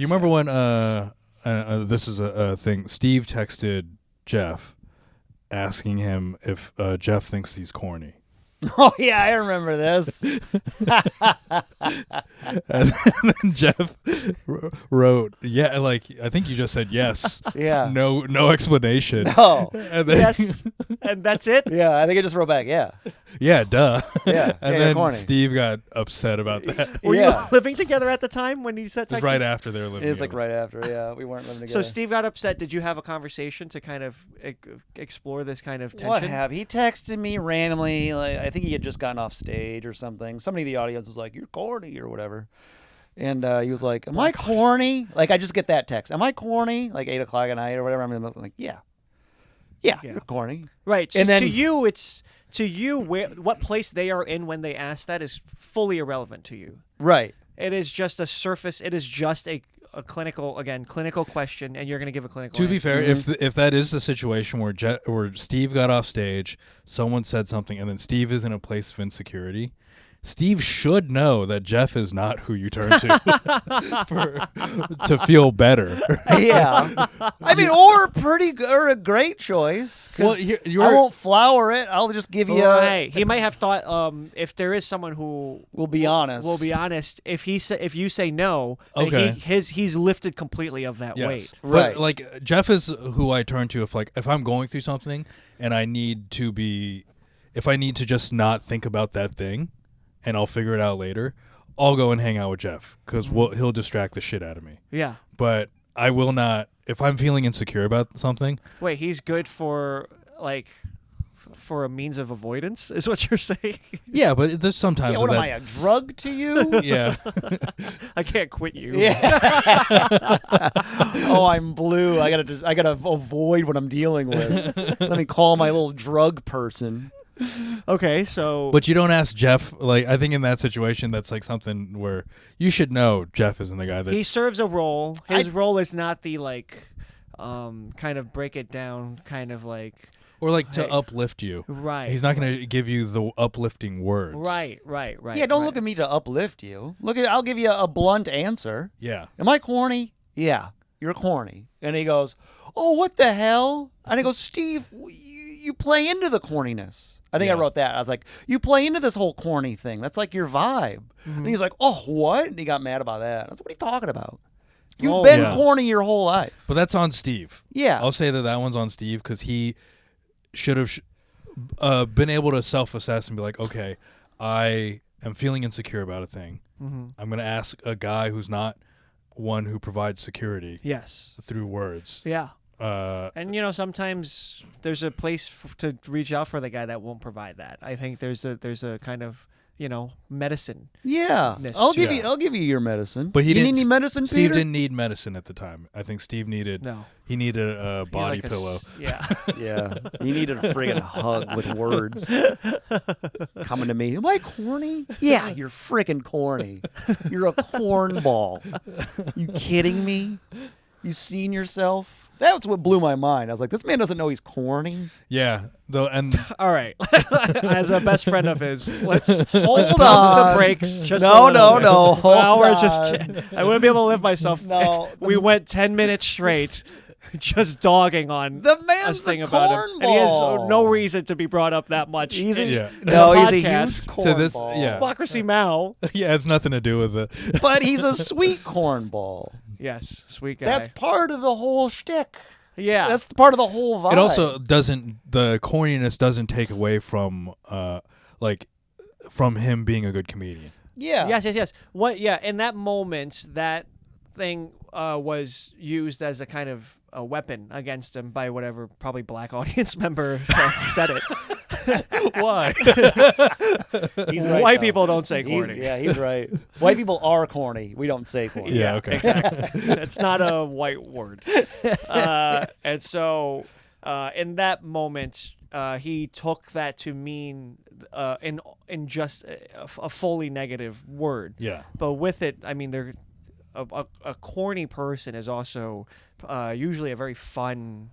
remember when this is a thing. Steve texted Jeff, asking him if Jeff thinks he's corny. Oh yeah, I remember this. And then Jeff wrote, "Yeah, like I think you just said yes." Yeah. No explanation. No. And then, yes. And that's it. Yeah, I think I just wrote back. Yeah. Yeah, duh. Yeah. And then Steve got upset about that. Were you living together at the time when he said? It was right after they were living. It was together. like right after. Yeah, we weren't living together. So Steve got upset. Did you have a conversation to kind of explore this kind of tension? What have he texted me randomly? Like I think he had just gotten off stage or something. Somebody in the audience was like, "You're corny" or whatever, and he was like, "Am I corny?" Like I just get that text. "Am I corny?" Like 8 o'clock at night or whatever. I'm like, yeah, you're corny, right? So and then to you, what place they are in when they ask that is fully irrelevant to you. Right. It is just a surface. It is just a clinical question, and you're going to give a clinical To answer. be fair, if that is the situation where Steve got off stage, someone said something, and then Steve is in a place of insecurity, Steve should know that Jeff is not who you turn to to feel better. Yeah, I mean, or a great choice. Well, I won't flower it. I'll just give you. He might have thought if there is someone who will be honest. If you say no, okay, he's lifted completely of that weight. Right. But like Jeff is who I turn to if I'm going through something and I need to just not think about that thing. And I'll figure it out later, I'll go and hang out with Jeff because he'll distract the shit out of me. Yeah. But I will not, if I'm feeling insecure about something. Wait, he's good for a means of avoidance is what you're saying? Yeah, but there's sometimes. Yeah, what am I, a drug to you? Yeah. I can't quit you. Yeah. Oh, I'm blue. I gotta avoid what I'm dealing with. Let me call my little drug person. Okay, so... But you don't ask Jeff, like, I think in that situation, that's like something where you should know Jeff isn't the guy that... He serves a role. His role is not the, like, kind of break it down, kind of like... Or like to uplift you. Right. He's not going to give you the uplifting words. Right. Yeah, don't look at me to uplift you. I'll give you a blunt answer. Yeah. Am I corny? Yeah, you're corny. And he goes, "Oh, what the hell?" And I go, "Steve, you play into the corniness." I think I wrote that. I was like, "You play into this whole corny thing. That's like your vibe." Mm-hmm. And he's like, "Oh, what?" And he got mad about that. I was like, "What are you talking about? You've been corny your whole life." But that's on Steve. Yeah. I'll say that one's on Steve because he should have been able to self-assess and be like, okay, I am feeling insecure about a thing. Mm-hmm. I'm going to ask a guy who's not one who provides security. Yes. Through words. Yeah. And sometimes there's a place to reach out for the guy that won't provide that. I think there's a kind of medicine. Yeah, I'll give you your medicine. But he didn't need any medicine. Steve Peter? didn't need medicine at the time. I think Steve needed a body pillow. Yeah. Yeah. He needed a friggin' hug with words coming to me. Am I corny? Yeah, you're friggin' corny. You're a cornball. You kidding me? You seen yourself? That's what blew my mind. I was like, this man doesn't know he's corny. Yeah. All right. As a best friend of his, let's pump the brakes. Just no. I wouldn't be able to live myself. No. We went 10 minutes straight just dogging on the man's a thing the about him. And he has cornball. no reason to be brought up that much. He's a huge To this, cornball. yeah. Mao. Yeah, it's nothing to do with it. But he's a sweet cornball. Yes, sweet guy. That's part of the whole shtick. Yeah. That's part of the whole vibe. It also doesn't. The corniness doesn't take away from from him being a good comedian. Yeah. Yes. What? Yeah. In that moment, that thing was used as a kind of a weapon against him by whatever probably black audience member said it. Why? He's right, White though. people don't say corny. He's right. White people are corny. We don't say corny. Yeah. Okay. Exactly. It's not a white word. And so in that moment, he took that to mean in just a fully negative word. Yeah. But with it, I mean, a corny person is also usually a very fun,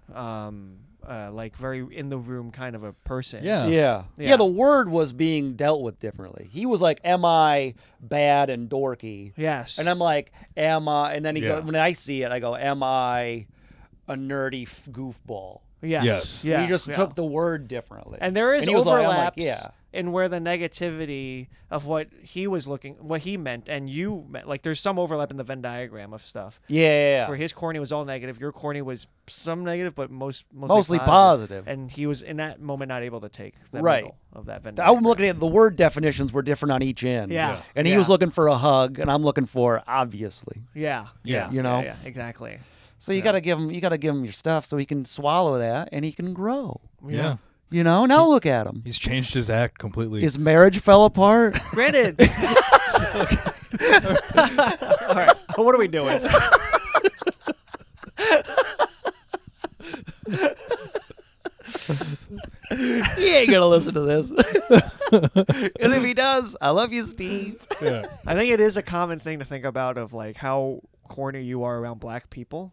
like very in the room kind of a person. Yeah. Yeah. The word was being dealt with differently. He was like, "Am I bad and dorky?" Yes. And I'm like, "Am I?" And then he Yeah. goes, when I see it, I go, "Am I a nerdy goofball?" Yes. Yes. Yeah. He just yeah. took the word differently. And there is he was like- I'm like, overlaps yeah. in where the negativity of what he meant, and you meant. Like, there's some overlap in the Venn diagram of stuff. Yeah. Where his corny was all negative, your corny was some negative, but Mostly positive. And he was in that moment not able to take the Right. middle of that Venn diagram. I'm looking at the word definitions were different on each end. Yeah. And he Yeah. was looking for a hug, and I'm looking for obviously. Yeah. Yeah. You know? Yeah, exactly. So you gotta give him your stuff so he can swallow that and he can grow. Yeah. You know? Now look at him. He's changed his act completely. His marriage fell apart. Granted. All right. What are we doing? He ain't gonna listen to this. And if he does, I love you, Steve. Yeah. I think it is a common thing to think about of like how corny you are around black people,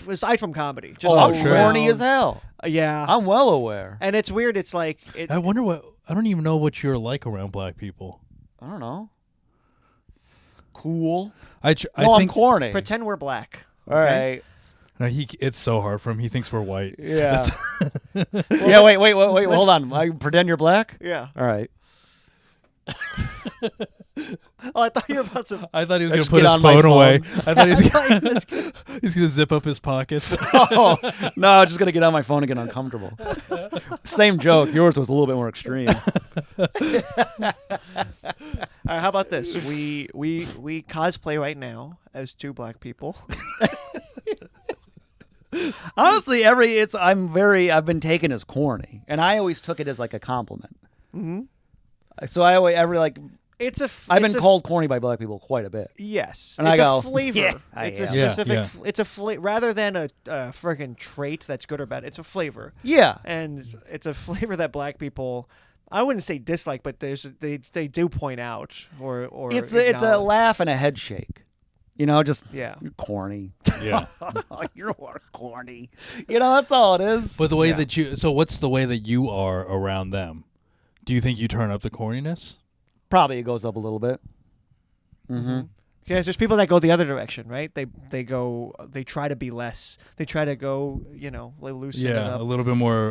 aside from comedy. Just I'm sure. corny as hell. Yeah. I'm well aware. And it's weird. It's like I wonder I don't even know what you're like around black people. I don't know. Cool. I No, think I'm corny. pretend we're black. All right. no, it's so hard for him. He thinks we're white. Yeah. Yeah. Wait. Hold on. I pretend you're black. Yeah. All right. Oh, I thought you were about to. I thought he was Let's going to put get his on my phone away. phone. I thought I he's going to zip up his pockets. Oh no! I'm just gonna get on my phone and get uncomfortable. Same joke. Yours was a little bit more extreme. All right, how about this? We cosplay right now as two black people. Honestly, I've been taken as corny, and I always took it as like a compliment. Mm-hmm. So I always I've been it's called corny by black people quite a bit. Yes, And it's I go, a flavor. "Yeah, I it's a am." specific. Yeah. It's a rather than a friggin' trait that's good or bad. It's a flavor, Yeah. and it's a flavor that black people. I wouldn't say dislike, but they do point out or It's a acknowledge. laugh and a head shake. You know, just Yeah. you're corny. Yeah. You're corny. You know, that's all it is. But the way Yeah. so what's the way that you are around them? Do you think you turn up the corniness? Probably it goes up a little bit. Mm-hmm. Yeah, there's people that go the other direction, right? They try to be less. They try to go, loosen it Yeah, up. a little bit more.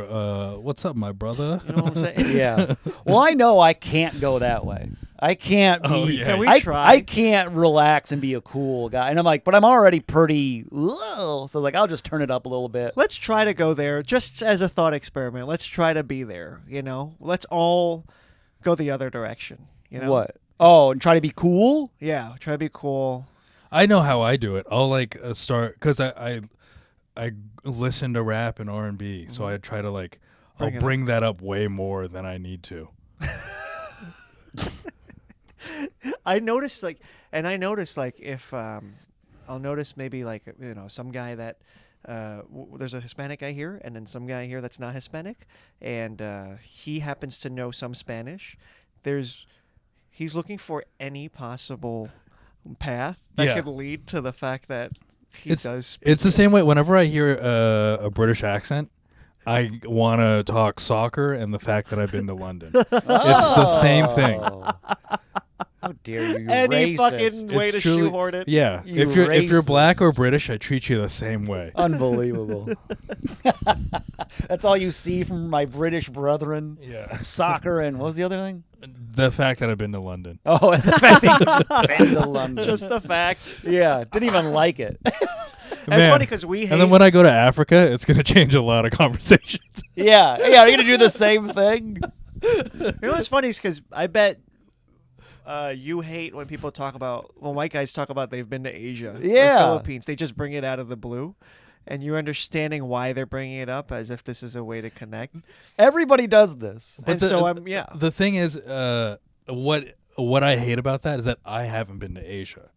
What's up, my brother? You know what I'm saying? Yeah. Well, I know I can't go that way. I can't be. Oh, yeah. Can we I, try? I can't relax and be a cool guy. And I'm like, but I'm already pretty low. So like, I'll just turn it up a little bit. Let's try to go there, just as a thought experiment. Let's try to be there. Let's all go the other direction. What? Oh, and try to be cool? Yeah, try to be cool. I know how I do it. I'll start because I listen to rap and R&B, so I try to I'll bring that up way more than I need to. I noticed if I'll notice maybe some guy that there's a Hispanic guy here and then some guy here that's not Hispanic, and he happens to know some Spanish. He's looking for any possible path that could lead to the fact that he does speak It's the same way. Whenever I hear a British accent, I want to talk soccer and the fact that I've been to London. It's the same thing. How dare you, any racist. fucking way It's to truly- shoehorn it. Yeah, You if you're black racist. or British, I treat you the same way. Unbelievable. That's all you see from my British brethren. Yeah, Soccer and what was the other thing? the fact that I've been to London. Oh, and the fact that you've been to London. Just the fact. Yeah, didn't even like it. It's funny because we hate. And then when I go to Africa, it's gonna change a lot of conversations. Yeah. Are you gonna do the same thing? You know what's funny is because I bet you hate when people talk about when white guys talk about they've been to Asia, or Philippines. They just bring it out of the blue, and you're understanding why they're bringing it up as if this is a way to connect. Everybody does this, and so I'm The thing is, what I hate about that is that I haven't been to Asia,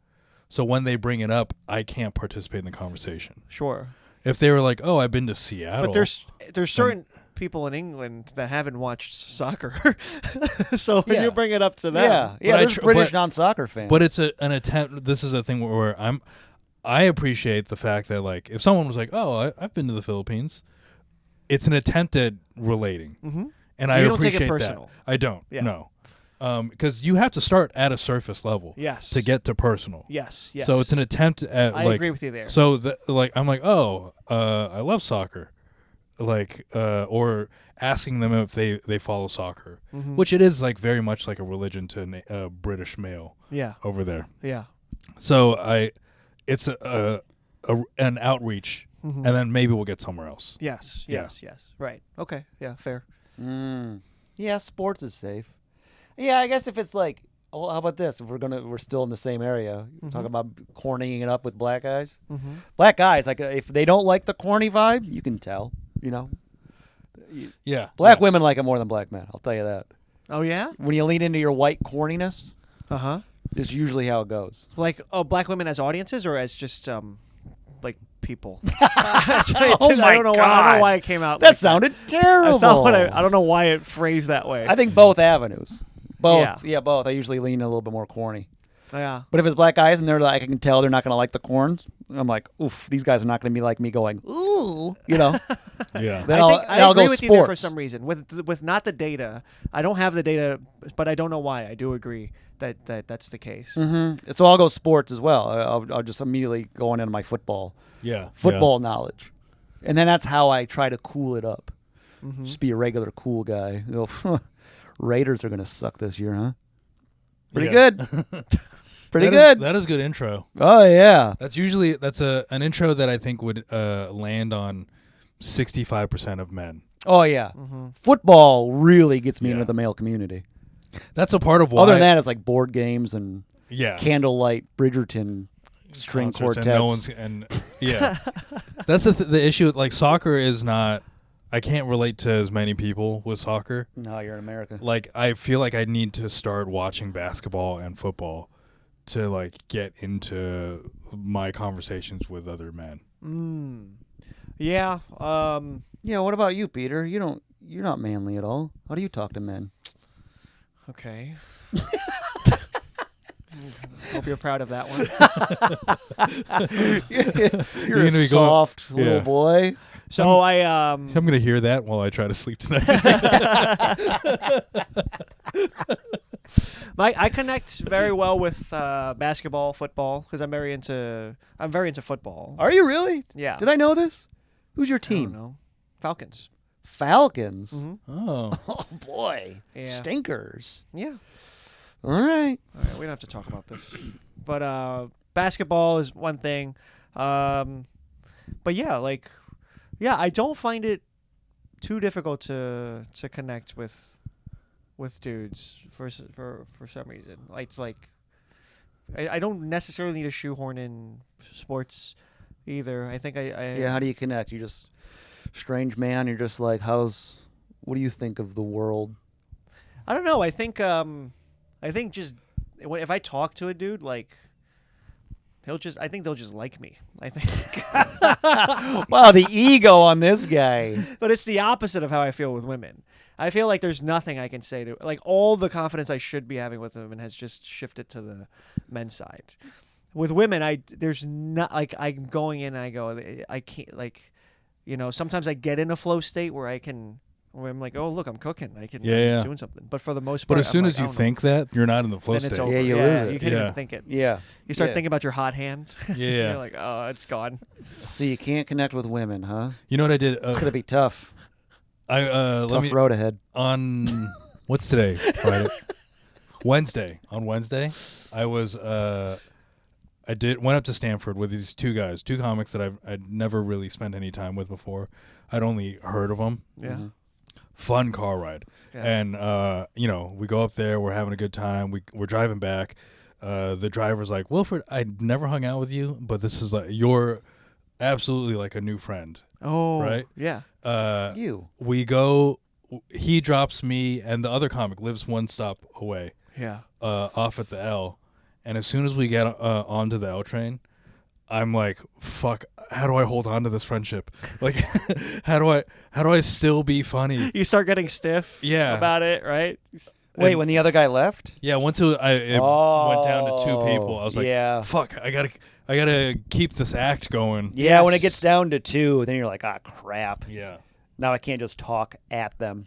so when they bring it up, I can't participate in the conversation. Sure. If they were like, "Oh, I've been to Seattle," but there's certain people in England that haven't watched soccer, so when you bring it up to them, there's British non-soccer fans. But it's an attempt. This is a thing where I appreciate the fact that like if someone was like, "Oh, I've been to the Philippines," it's an attempt at relating, and I don't appreciate take it personal. that. I don't. No. Because you have to start at a surface level, to get to personal. Yes. So it's an attempt at. I agree with you there. So I'm like, oh, I love soccer, or asking them if they follow soccer, which it is like very much like a religion to a British male. Yeah. Over there. Yeah. So it's an outreach, and then maybe we'll get somewhere else. Yes. Right. Okay. Yeah. Fair. Yeah, sports is safe. Yeah, I guess if it's like, well, how about this? If we're still in the same area, talk about cornying it up with black guys. Black guys, like if they don't like the corny vibe, you can tell. You know. Black women like it more than black men. I'll tell you that. Oh yeah. When you lean into your white corniness, it's usually how it goes. Like black women as audiences or as just like people. I don't know why it came out. That sounded terrible. I don't know why it phrased that way. I think both avenues. Both. Yeah, both. I usually lean a little bit more corny. Yeah. But if it's black guys and they're like, I can tell they're not going to like the corns, I'm like, oof, these guys are not going to be like me going, ooh, you know. Yeah. Then I agree go with sports. you there for some reason. With not the data, I don't have the data, but I don't know why. I do agree that's the case. So I'll go sports as well. I'll just immediately go on into my football knowledge. And then that's how I try to cool it up. Just be a regular cool guy. You know, Raiders are going to suck this year, huh? Pretty good. Pretty good. That is good intro. Oh, yeah. That's an intro that I think would land on 65% of men. Oh, yeah. Football really gets me into the male community. That's a part of why. Other than that, it's like board games and candlelight Bridgerton string quartets. That's the issue. Like soccer is not. I can't relate to as many people with soccer. No, you're in America. Like I feel like I need to start watching basketball and football to like get into my conversations with other men. Yeah. Yeah. What about you, Peter? You're not manly at all. How do you talk to men? Okay. Hope you're proud of that one. You're a soft little boy. So I'm going to hear that while I try to sleep tonight. I connect very well with basketball, football because I'm very into football. Are you really? Yeah. Did I know this? Who's your team? I don't know. Falcons. Falcons? Oh. Oh, boy. Yeah. Stinkers. Yeah. All right. We don't have to talk about this. But basketball is one thing. But I don't find it too difficult to connect with dudes for some reason. It's like I don't necessarily need a shoehorn in sports either. I think how do you connect? You just strange man. You're just like, what do you think of the world? I don't know. I think just if I talk to a dude, like I think they'll just like me. I think. Wow, the ego on this guy. But it's the opposite of how I feel with women. I feel like there's nothing I can say to like all the confidence I should be having with women has just shifted to the men's side. With women, there's not like I'm going in and I go I can't like, sometimes I get in a flow state where I'm like, oh look, I'm cooking. I can I'm doing something. But for the most part, but as soon as you think that, you're not in the flow state. It's over. Yeah, you lose it. You can't even think it. Yeah. You start thinking about your hot hand. Yeah. You're like, oh, it's gone. So you can't connect with women, huh? You know what I did? It's gonna be tough. Tough road ahead. On what's today? Friday. Wednesday. On Wednesday, I was. I went up to Stanford with these two comics that I'd never really spent any time with before. I'd only heard of them. Yeah. Mm-hmm. Fun car ride. Yeah. And, we go up there. We're having a good time. We're driving back. The driver's like, Wilfred, I never hung out with you, but this is like, you're absolutely like a new friend. Oh, right? Yeah. We go, he drops me, and the other comic lives one stop away. Yeah. Off at the L. And as soon as we get onto the L train, I'm like, fuck, how do I hold on to this friendship? Like, how do I still be funny? You start getting stiff about it, right? Wait, when the other guy left? Yeah, it went down to 2 people. I was like, fuck, I gotta keep this act going. Yeah, yes. When it gets down to 2, then you're like, crap. Yeah. Now I can't just talk at them.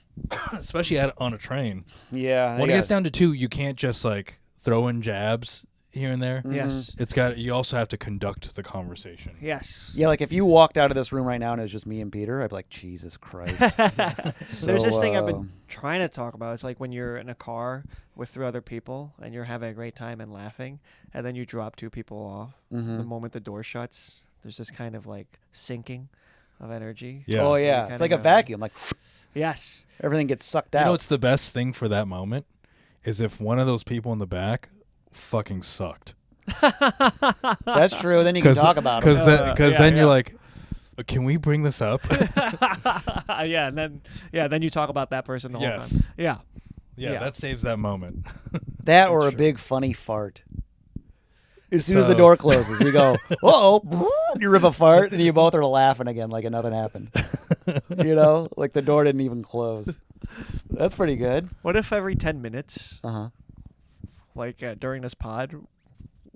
Especially on a train. Yeah. When it gets down to 2, you can't just like throw in jabs here and there. Yes. You also have to conduct the conversation. Yes. Yeah, like if you walked out of this room right now and it was just me and Peter, I'd be like, Jesus Christ. There's this thing I've been trying to talk about. It's like when you're in a car with 3 other people and you're having a great time and laughing, and then you drop 2 people off. Mm-hmm. The moment the door shuts, there's this kind of like sinking of energy. Yeah. Oh, yeah. It's like a vacuum. Like, yes. Everything gets sucked out. You know what's the best thing for that moment? Is if one of those people in the back fucking sucked. That's true. Then you can talk about it. Because then you're like, can we bring this up? then you talk about that person the whole time. Yeah. Yeah, that saves that moment. That or a big funny fart. As soon as the door closes, you go, uh-oh, you rip a fart, and you both are laughing again like nothing happened. Like the door didn't even close. That's pretty good. What if every 10 minutes, like during this pod,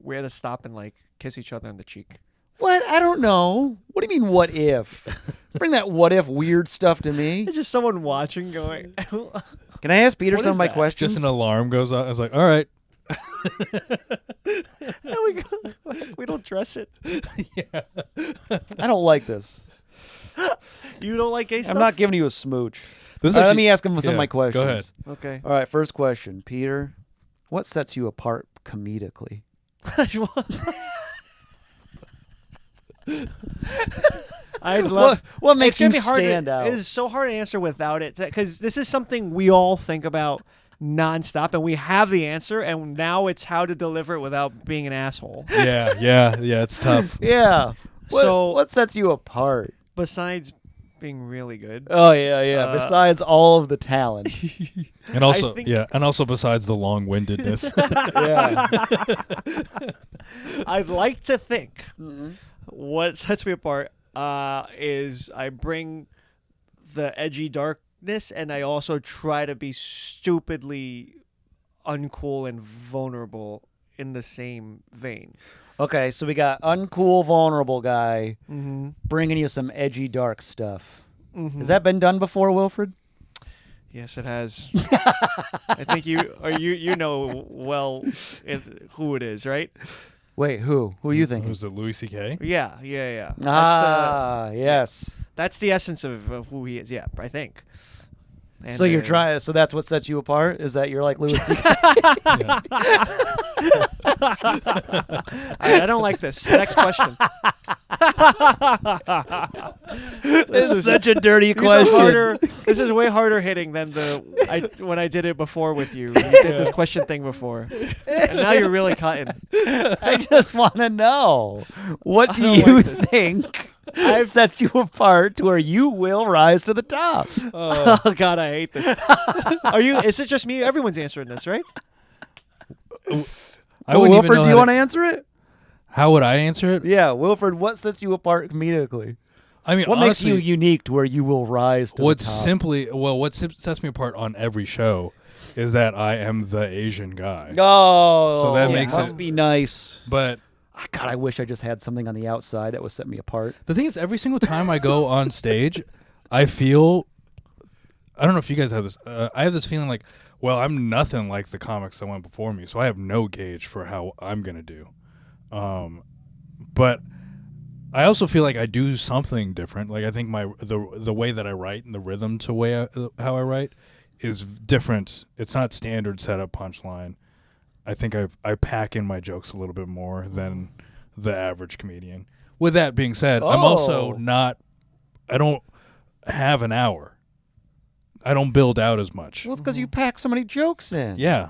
we had to stop and like kiss each other on the cheek? What? I don't know. What do you mean, what if? Bring that what if weird stuff to me. It's just someone watching going. Can I ask Peter some of my questions? Just an alarm goes off. I was like, all right. We don't dress it. Yeah. I don't like this. You don't like gay stuff? I'm not giving you a smooch. Let me ask him some of my questions. Go ahead. Okay. All right, first question. Peter, what sets you apart comedically? I'd love. What makes you stand out? It is so hard to answer without it, because this is something we all think about nonstop, and we have the answer, and now it's how to deliver it without being an asshole. Yeah, it's tough. Yeah. What sets you apart? Besides being really good. Oh, yeah. Besides all of the talent. And also besides the long-windedness. Yeah. I'd like to think what sets me apart is I bring the edgy darkness, and I also try to be stupidly uncool and vulnerable in the same vein. Okay, so we got uncool, vulnerable guy bringing you some edgy, dark stuff. Mm-hmm. Has that been done before, Wilfred? Yes, it has. I think you know well who it is, right? Wait, who? Who are you thinking? Was it Louis C.K.? Yeah. Yes. That's the essence of who he is. Yeah, I think. And so you're trying. So that's what sets you apart? Is that you're like Louis C.K.? I don't like this. Next question. This is such a dirty question. This is way harder hitting than when I did it before with you. You did this question thing before, and now you're really cutting. I just want to know, what do you think sets you apart to where you will rise to the top? Oh God, I hate this. Is it just me? Everyone's answering this, right? Wilfred, do you want to answer it? How would I answer it? Yeah, Wilfred, what sets you apart comedically? I mean, what honestly, makes you unique to where you will rise to the top? What sets me apart on every show is that I am the Asian guy. Oh, so that must be nice. But God, I wish I just had something on the outside that would set me apart. The thing is, every single time I go on stage, I feel, I don't know if you guys have this, I have this feeling like, well, I'm nothing like the comics that went before me, so I have no gauge for how I'm going to do. But I also feel like I do something different. Like I think the way that I write and the rhythm to how I write is different. It's not standard setup punchline. I think I pack in my jokes a little bit more than the average comedian. With that being said, I'm also not. I don't have an hour. I don't build out as much. Well, it's because you pack so many jokes in. Yeah.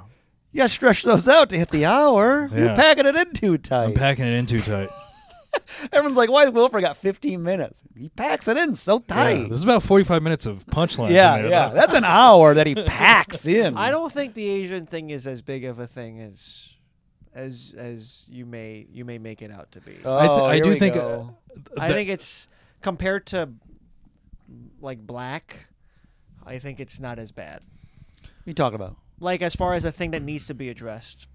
You got to stretch those out to hit the hour. Yeah. You're packing it in too tight. I'm packing it in too tight. Everyone's like, why has Wilfred got 15 minutes? He packs it in so tight. Yeah, there's about 45 minutes of punchlines. Yeah, in there, yeah. though. That's an hour that he packs in. I don't think the Asian thing is as big of a thing as you may make it out to be. I do think. I think it's compared to like black. I think it's not as bad. What are you talking about? Like as far as a thing that needs to be addressed,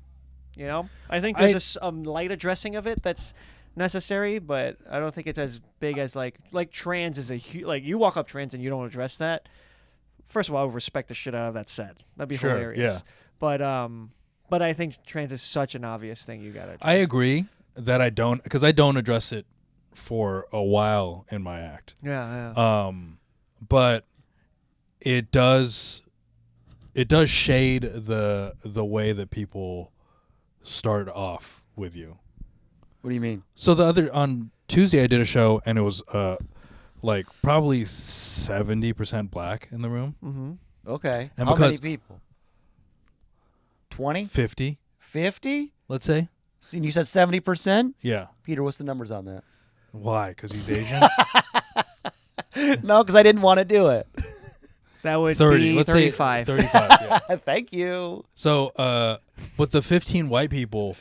you know. I think there's a light addressing of it that's necessary, but I don't think it's as big as like trans is like you walk up trans and you don't address that. First of all, I would respect the shit out of that set. That'd be hilarious. Yeah. But I think trans is such an obvious thing you gotta address. I agree that I don't address it for a while in my act. Yeah. But it does shade the way that people start off with you. What do you mean? So on Tuesday I did a show and it was like probably 70% black in the room. Mm-hmm. Okay. And how many people? 20? 50. 50? Let's say. So you said 70%? Yeah. Peter, what's the numbers on that? Why? Because he's Asian? No, because I didn't want to do it. That would 30. be Let's 35. say 35. Yeah. Thank you. So, with the 15 white people,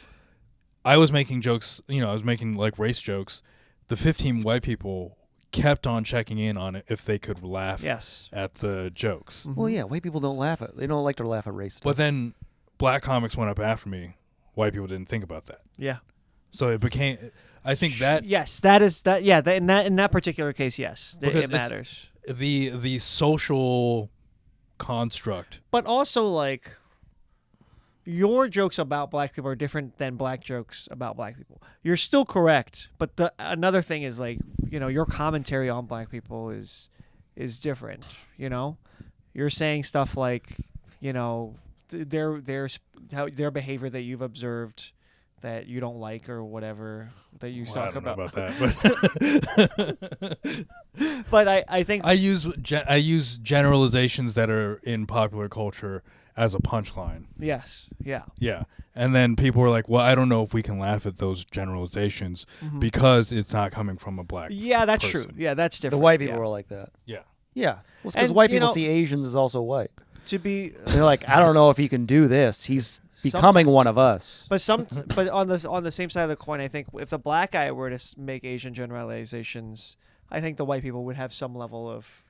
I was making jokes. I was making like race jokes. The 15 white people kept on checking in on it if they could laugh at the jokes. Mm-hmm. Well, yeah, white people don't laugh at. They don't like to laugh at race stuff. But then black comics went up after me. White people didn't think about that. Yeah. So it became. I think that. Yes, that is that. Yeah, in that particular case, yes, it matters. The social construct. But also, like, your jokes about black people are different than black jokes about black people. You're still correct, but another thing is, like, your commentary on black people is different. You're saying stuff like, their behavior that you've observed that you don't like or whatever that you talk about. I don't know about that, but I think I use generalizations that are in popular culture as a punchline. Yes. Yeah. Yeah. And then people were like, well, I don't know if we can laugh at those generalizations because it's not coming from a black that's person. True. Yeah, that's different. The white people are like that. Yeah. Yeah. Well, because white people see Asians as also white. They're like, I don't know if he can do this. He's becoming one of us. But but on the same side of the coin, I think if the black guy were to make Asian generalizations, I think the white people would have some level of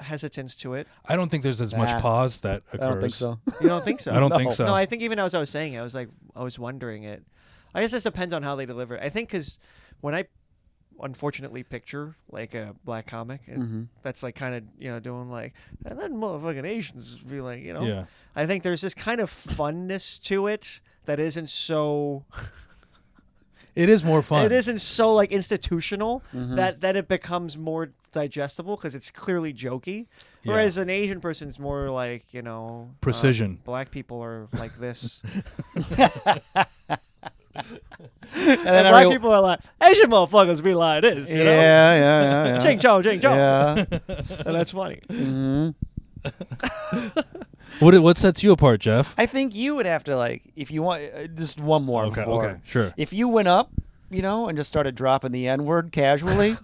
hesitance to it. I don't think there's as much pause that occurs. I don't think so. You don't think so? I don't think so. No, I think even as I was saying it, I was wondering it. I guess this depends on how they deliver it. I think because when I unfortunately picture like a black comic and that's like kind of doing like and then motherfucking Asians be like yeah. I think there's this kind of funness to it that isn't so it is more fun. It isn't so like institutional that it becomes more digestible because it's clearly jokey. Whereas an Asian person's more like precision. Black people are like this. And then black people are like Asian motherfuckers be like this. Yeah. Ching chong, ching chong. Yeah. And that's funny. Mm-hmm. What sets you apart, Jeff? I think you would have to if you want just one more. Okay, sure. If you went up, and just started dropping the N-word casually,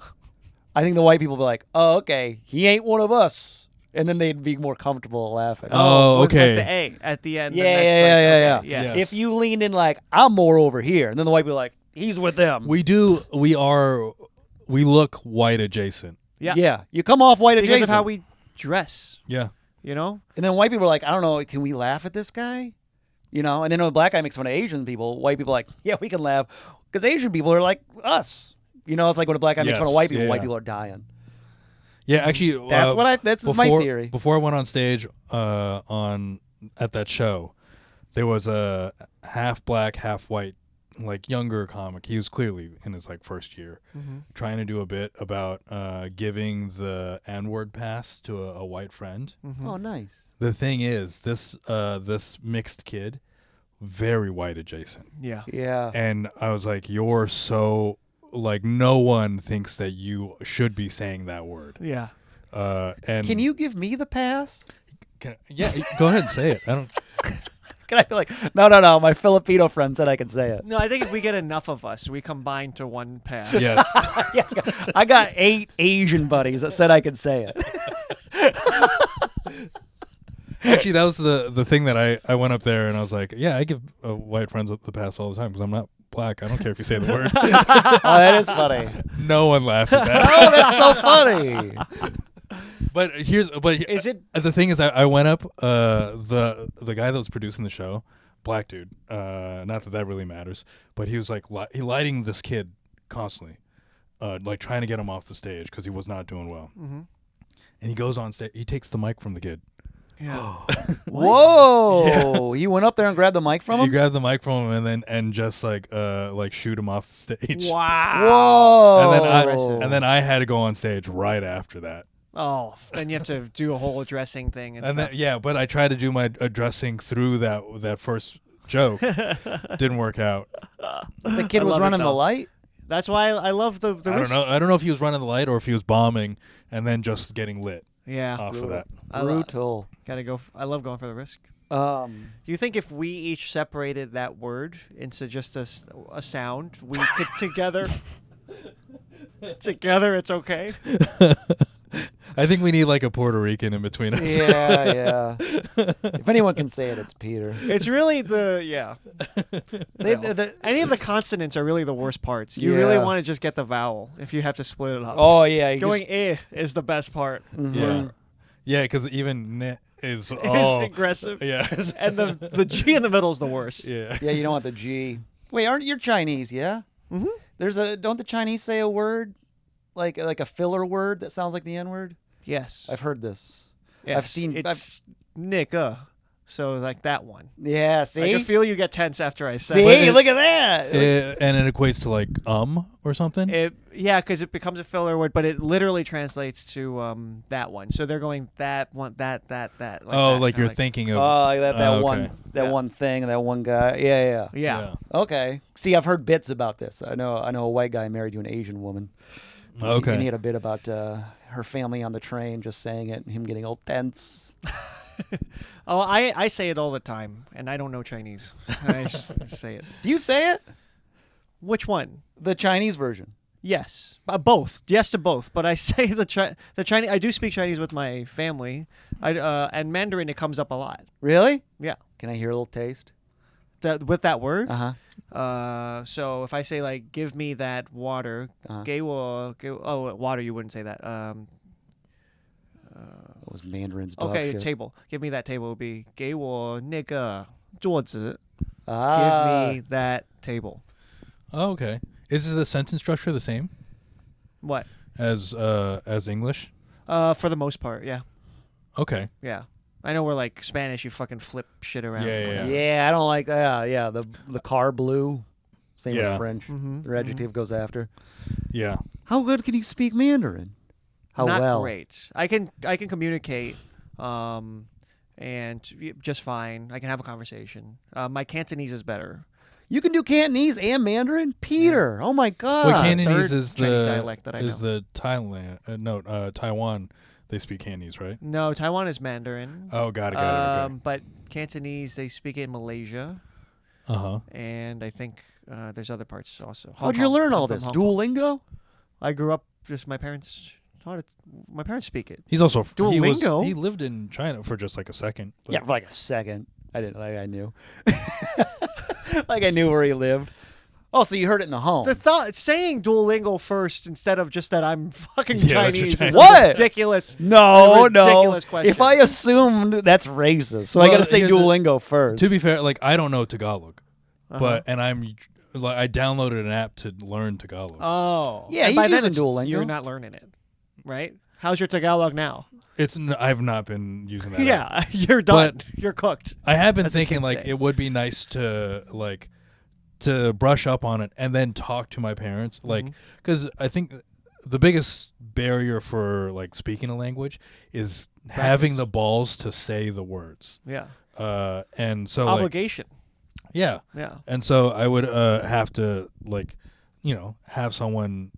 I think the white people would be like, "Oh, okay, he ain't one of us," and then they'd be more comfortable laughing. Oh, with, okay. Like the A at the end. Yeah. Yes. If you leaned in like, "I'm more over here," and then the white people are like, "He's with them." We look white adjacent. Yeah. You come off white adjacent because of how we dress. Yeah. And then white people are like, I don't know, can we laugh at this guy? And then when a black guy makes fun of Asian people, white people are like, yeah, we can laugh. Because Asian people are like us. It's like when a black guy makes fun of white people, white people are dying. Yeah, actually, that's my theory. Before I went on stage at that show, there was a half black, half white, like younger comic. He was clearly in his first year, trying to do a bit about giving the N-word pass to a white friend. Oh, nice. The thing is, this mixed kid very white adjacent. Yeah. Yeah. And I was like, you're so, like, no one thinks that you should be saying that word. Yeah. And Can you give me the pass? yeah, go ahead and say it. I don't. Can I be like, no, my Filipino friend said I could say it. No, I think if we get enough of us, we combine to one pass. Yes. Yeah, I got 8 Asian buddies that said I could say it. Actually, that was the thing that I went up there and I was like, yeah, I give white friends the pass all the time because I'm not black. I don't care if you say the word. Oh, that is funny. No one laughed at that. Oh, that's so funny. But Is it? The thing is, I went up. The guy that was producing the show, black dude. Not that really matters, but he was like he lighting this kid constantly, like trying to get him off the stage because he was not doing well. Mm-hmm. And he goes on stage. He takes the mic from the kid. Yeah. Whoa! Yeah. You went up there and grabbed the mic from him? He grabbed the mic from him and just like shoot him off the stage. Wow. Whoa! And then I had to go on stage right after that. Oh, then you have to do a whole addressing thing and stuff. Then, but I tried to do my addressing through that first joke. Didn't work out. The kid was running the light? That's why I love the risk. I don't know if he was running the light or if he was bombing and then just getting lit. Yeah. Off of that. Brutal. Gotta go. I love going for the risk. Do you think if we each separated that word into just a sound, we could together it's okay? I think we need like a Puerto Rican in between us. Yeah. If anyone can say it, it's Peter. It's really any of the consonants are really the worst parts. You really want to just get the vowel if you have to split it up. Oh, yeah. Going is the best part. Mm-hmm. Yeah, because even ne is aggressive. Yeah. And the G in the middle is the worst. Yeah. Yeah, you don't want the G. Wait, aren't you Chinese, yeah? Mm-hmm. Don't the Chinese say a word like a filler word that sounds like the N-word? Yes. I've heard this. Yes. I've seen it's nigga. So like that one. Yeah, see? I can feel you get tense after I say See, it. look at that. And it equates to like or something? Because it becomes a filler word, but it literally translates to that one. So they're going that one, that. Like you're thinking of. Oh, that okay. one thing, that one guy. Yeah. Okay. See, I've heard bits about this. I know a white guy married to an Asian woman. Okay. And he had a bit about her family on the train, just saying it, and him getting all tense. Oh, I say it all the time, and I don't know Chinese. I just say it. Do you say it? Which one? The Chinese version. Yes, both. Yes to both. But I say the Chinese. I do speak Chinese with my family. And Mandarin, it comes up a lot. Really? Yeah. Can I hear a little taste? With that word. Uh-huh. So if I say like, give me that water, 给我, water, you wouldn't say that. What was Mandarin's dog okay, shit? table. Give me that table would be 给我那个桌子. Ah. Give me that table. Oh, okay. Is the sentence structure the same? What? As English? For the most part, yeah. Okay. Yeah. I know we're like Spanish, you fucking flip shit around. Yeah, I don't like that. Yeah, the car blue. Same with French. Mm-hmm. Their adjective goes after. Yeah. How good can you speak Mandarin? How Not well? great. I can communicate and just fine. I can have a conversation. My Cantonese is better. You can do Cantonese and Mandarin? Peter, oh my God. Well, Cantonese third is Chinese dialect that I know. the Taiwan. They speak Cantonese, right? No, Taiwan is Mandarin. Oh, got it. Okay. But Cantonese, they speak it in Malaysia. Uh-huh. And I think there's other parts also. How'd you learn all this? Duolingo? I grew up, just my parents taught it. My parents speak it. He's also Duolingo? He lived in China for just like a second. Yeah, for like a second. I didn't like I knew. Like I knew where he lived. Oh, so you heard it in the home. The thought saying Duolingo first instead of just that I'm fucking Yeah, Chinese is What? ridiculous. No. Ridiculous question. If I assumed that's racist, so I got to say Duolingo first. To be fair, like I don't know Tagalog, I downloaded an app to learn Tagalog. Oh, yeah, and he's by then using Duolingo. You're not learning it, right? How's your Tagalog now? I've not been using that. Yeah, app. you're done. But you're cooked. I have been As the thinking kids like say. it would be nice to brush up on it and then talk to my parents, like because I think the biggest barrier for like speaking a language is having the balls to say the words. Yeah, And so obligation. Yeah. Yeah. And so I would have to have someone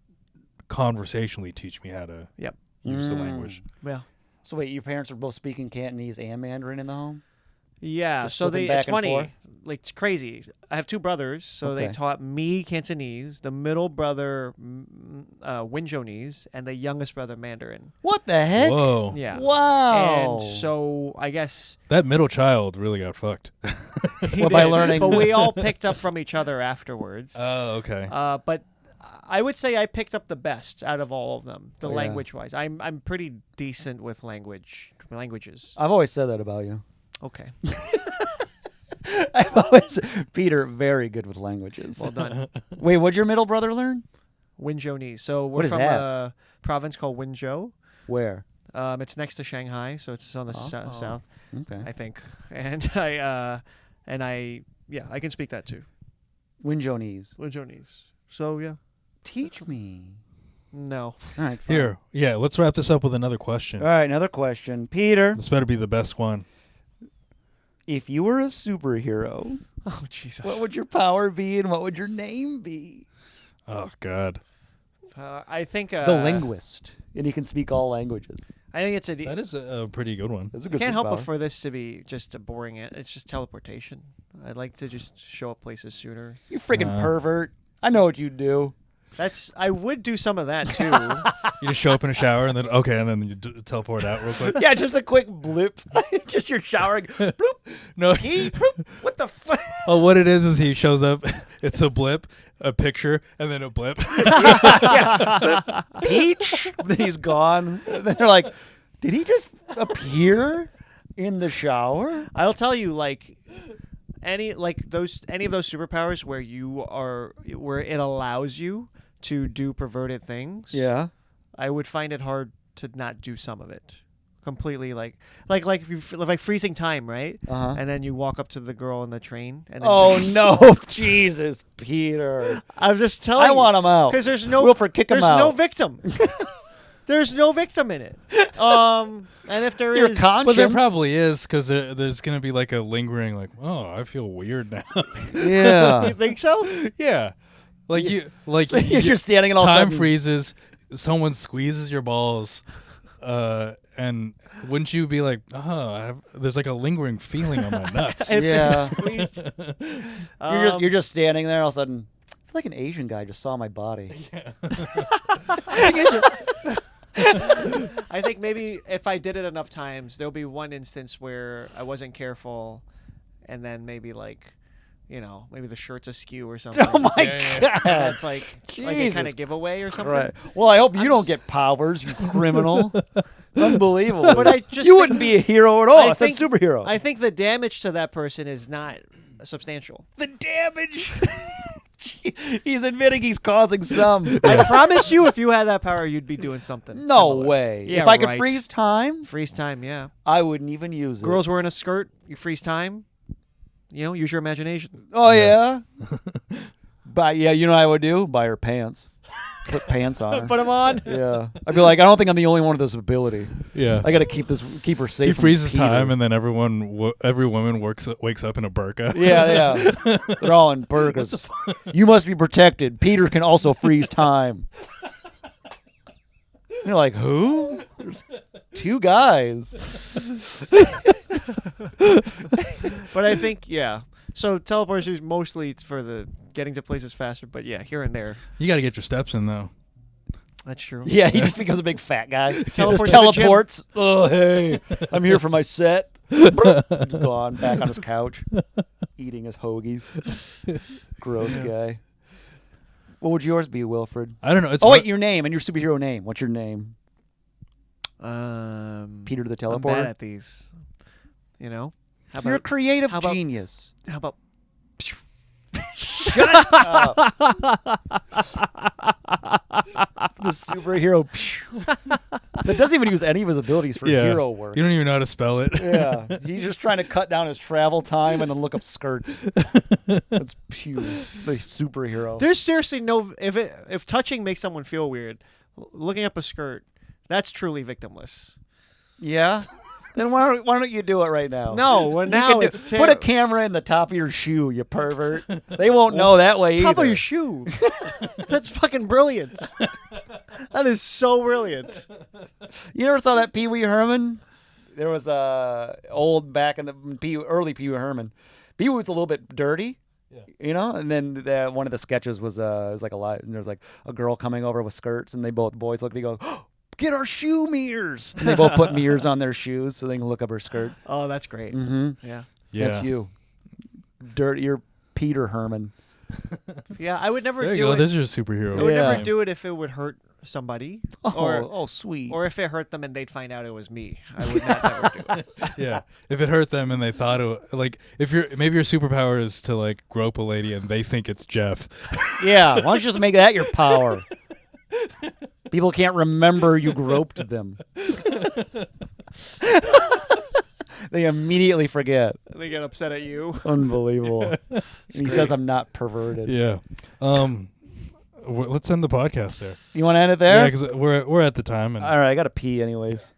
conversationally teach me how to use the language. Yeah. So wait, your parents were both speaking Cantonese and Mandarin in the home? Yeah, Just so flipping it's back and funny. forth? Like, it's crazy. I have two brothers, so they Okay. taught me Cantonese, the middle brother Winjonese, and the youngest brother Mandarin. What the heck? Whoa. Yeah. Wow. And so I guess That middle child really got fucked. he Well, by did, learning- but we all picked up from each other afterwards. Oh, okay. But I would say I picked up the best out of all of them, Oh, yeah. language-wise. I'm pretty decent with languages. I've always said that about you. Okay. I've always Peter, very good with languages. Well done. Wait, what'd your middle brother learn? Winjonese. So we're What is from that? a province called Winzhou. Where? It's next to Shanghai, so it's on the Oh. south, Okay. I think. And I can speak that too. Winjonese. Winjonese. So yeah. Teach me. No. All right. Fine. Here. Yeah, let's wrap this up with another question. All right, another question. Peter, This better be the best one. if you were a superhero, Oh Jesus. what would your power be and what would your name be? Oh, God. I think The linguist. And he can speak all languages. I think it's That is a pretty good one. That's a I good can't help but superpower. for this to be just a boring. It's just teleportation. I'd like to just show up places sooner. You friggin' pervert. I know what you do. I would do some of that too. You just show up in a shower and then you teleport out real quick. Yeah, just a quick blip. Just you're showering. Bloop. No. Bloop. What the fuck? Oh, what it is he shows up. It's a blip, a picture, and then a blip. Peach? Then he's gone. And then they're like, did he just appear in the shower? I'll tell you, like any of those superpowers where it allows you to do perverted things. Yeah. I would find it hard to not do some of it. Completely, like if you like freezing time, right? Uh-huh. And then you walk up to the girl in the train. And then Oh, just- no. Jesus, Peter. I'm just telling I you. want him out. Because there's no Wilfred, kick him there's no out. victim. There's no victim in it. And if there Your is, conscience. But there probably is because there's going to be like a lingering oh, I feel weird now. Yeah. you think so? Yeah. You're You're standing and all of a time sudden. freezes, someone squeezes your balls, and wouldn't you be like, there's like a lingering feeling on my nuts. If Yeah. they're squeezed. You're just standing there, all of a sudden. I feel like an Asian guy just saw my body. I think maybe if I did it enough times, there'll be one instance where I wasn't careful, and then maybe maybe the shirt's askew or something. Oh my God. That's like a Jesus. kind of giveaway or something. Right. Well, I hope you don't get powers, you criminal. Unbelievable. But I just you think- wouldn't be a hero at all. I It's a think- superhero. I think the damage to that person is not substantial. the damage. He's admitting he's causing some. I promise you, if you had that power, you'd be doing something. No similar. way. Yeah, if I could right. freeze time, Freeze time, yeah. I wouldn't even use it. Girls wearing a skirt, you freeze time. Use your imagination. Oh, yeah? But, yeah, you know what I would do? Buy her pants. Put pants on her. Put them on. Yeah. I'd be like, I don't think I'm the only one with this ability. Yeah. I got to keep her safe. He from freezes Peter. time, and then every woman wakes up in a burqa. Yeah. They're all in burqas. You must be protected. Peter can also freeze time. You're like, who? There's two guys. But I think, yeah. So teleportation is mostly for the getting to places faster, but yeah, here and there. You got to get your steps in though. That's true. Yeah, he just becomes a big fat guy. He Teleport just to the gym. teleports. Oh, hey, I'm here for my set. Just gone, back on his couch, eating his hoagies. Gross guy. What would yours be, Wilfred? I don't know. It's Oh, hard- wait, your name and your superhero name. What's your name? Peter the I'm bad Teleporter? at these. How You're a about, creative how about- genius. how about Shut up. The superhero. That doesn't even use any of his abilities for yeah. hero work. You don't even know how to spell it. Yeah, he's just trying to cut down his travel time and then look up skirts. That's pure the superhero. There's seriously no if touching makes someone feel weird, looking up a skirt, that's truly victimless. Yeah, Then why don't you do it right now? No, well, now it's put a camera in the top of your shoe, you pervert. They won't know that way either. Top of your shoe. That's fucking brilliant. That is so brilliant. You never saw that Pee Wee Herman? There was old back in the early Pee Wee Herman. Pee Wee was a little bit dirty. Yeah. You know, and then one of the sketches was like a lot, and there was like a girl coming over with skirts, and the boys look at me and go, oh, get our shoe mirrors, and they both put mirrors on their shoes so they can look up her skirt. Oh, that's great. Mm-hmm. Yeah, that's you, you're Peter Herman. Yeah, I would never there you do go. it. This is your superhero. I would never do it if it would hurt somebody. Oh, sweet. Or if it hurt them and they'd find out it was me. I would not ever do it. Yeah, if it hurt them and they thought like if maybe your superpower is to like grope a lady and they think it's Jeff. Yeah, why don't you just make that your power? People can't remember you groped them. They immediately forget. They get upset at you. Unbelievable. He says I'm not perverted. Yeah. Let's end the podcast there. You want to end it there? Yeah, because we're at the time. And all right, I got to pee anyways.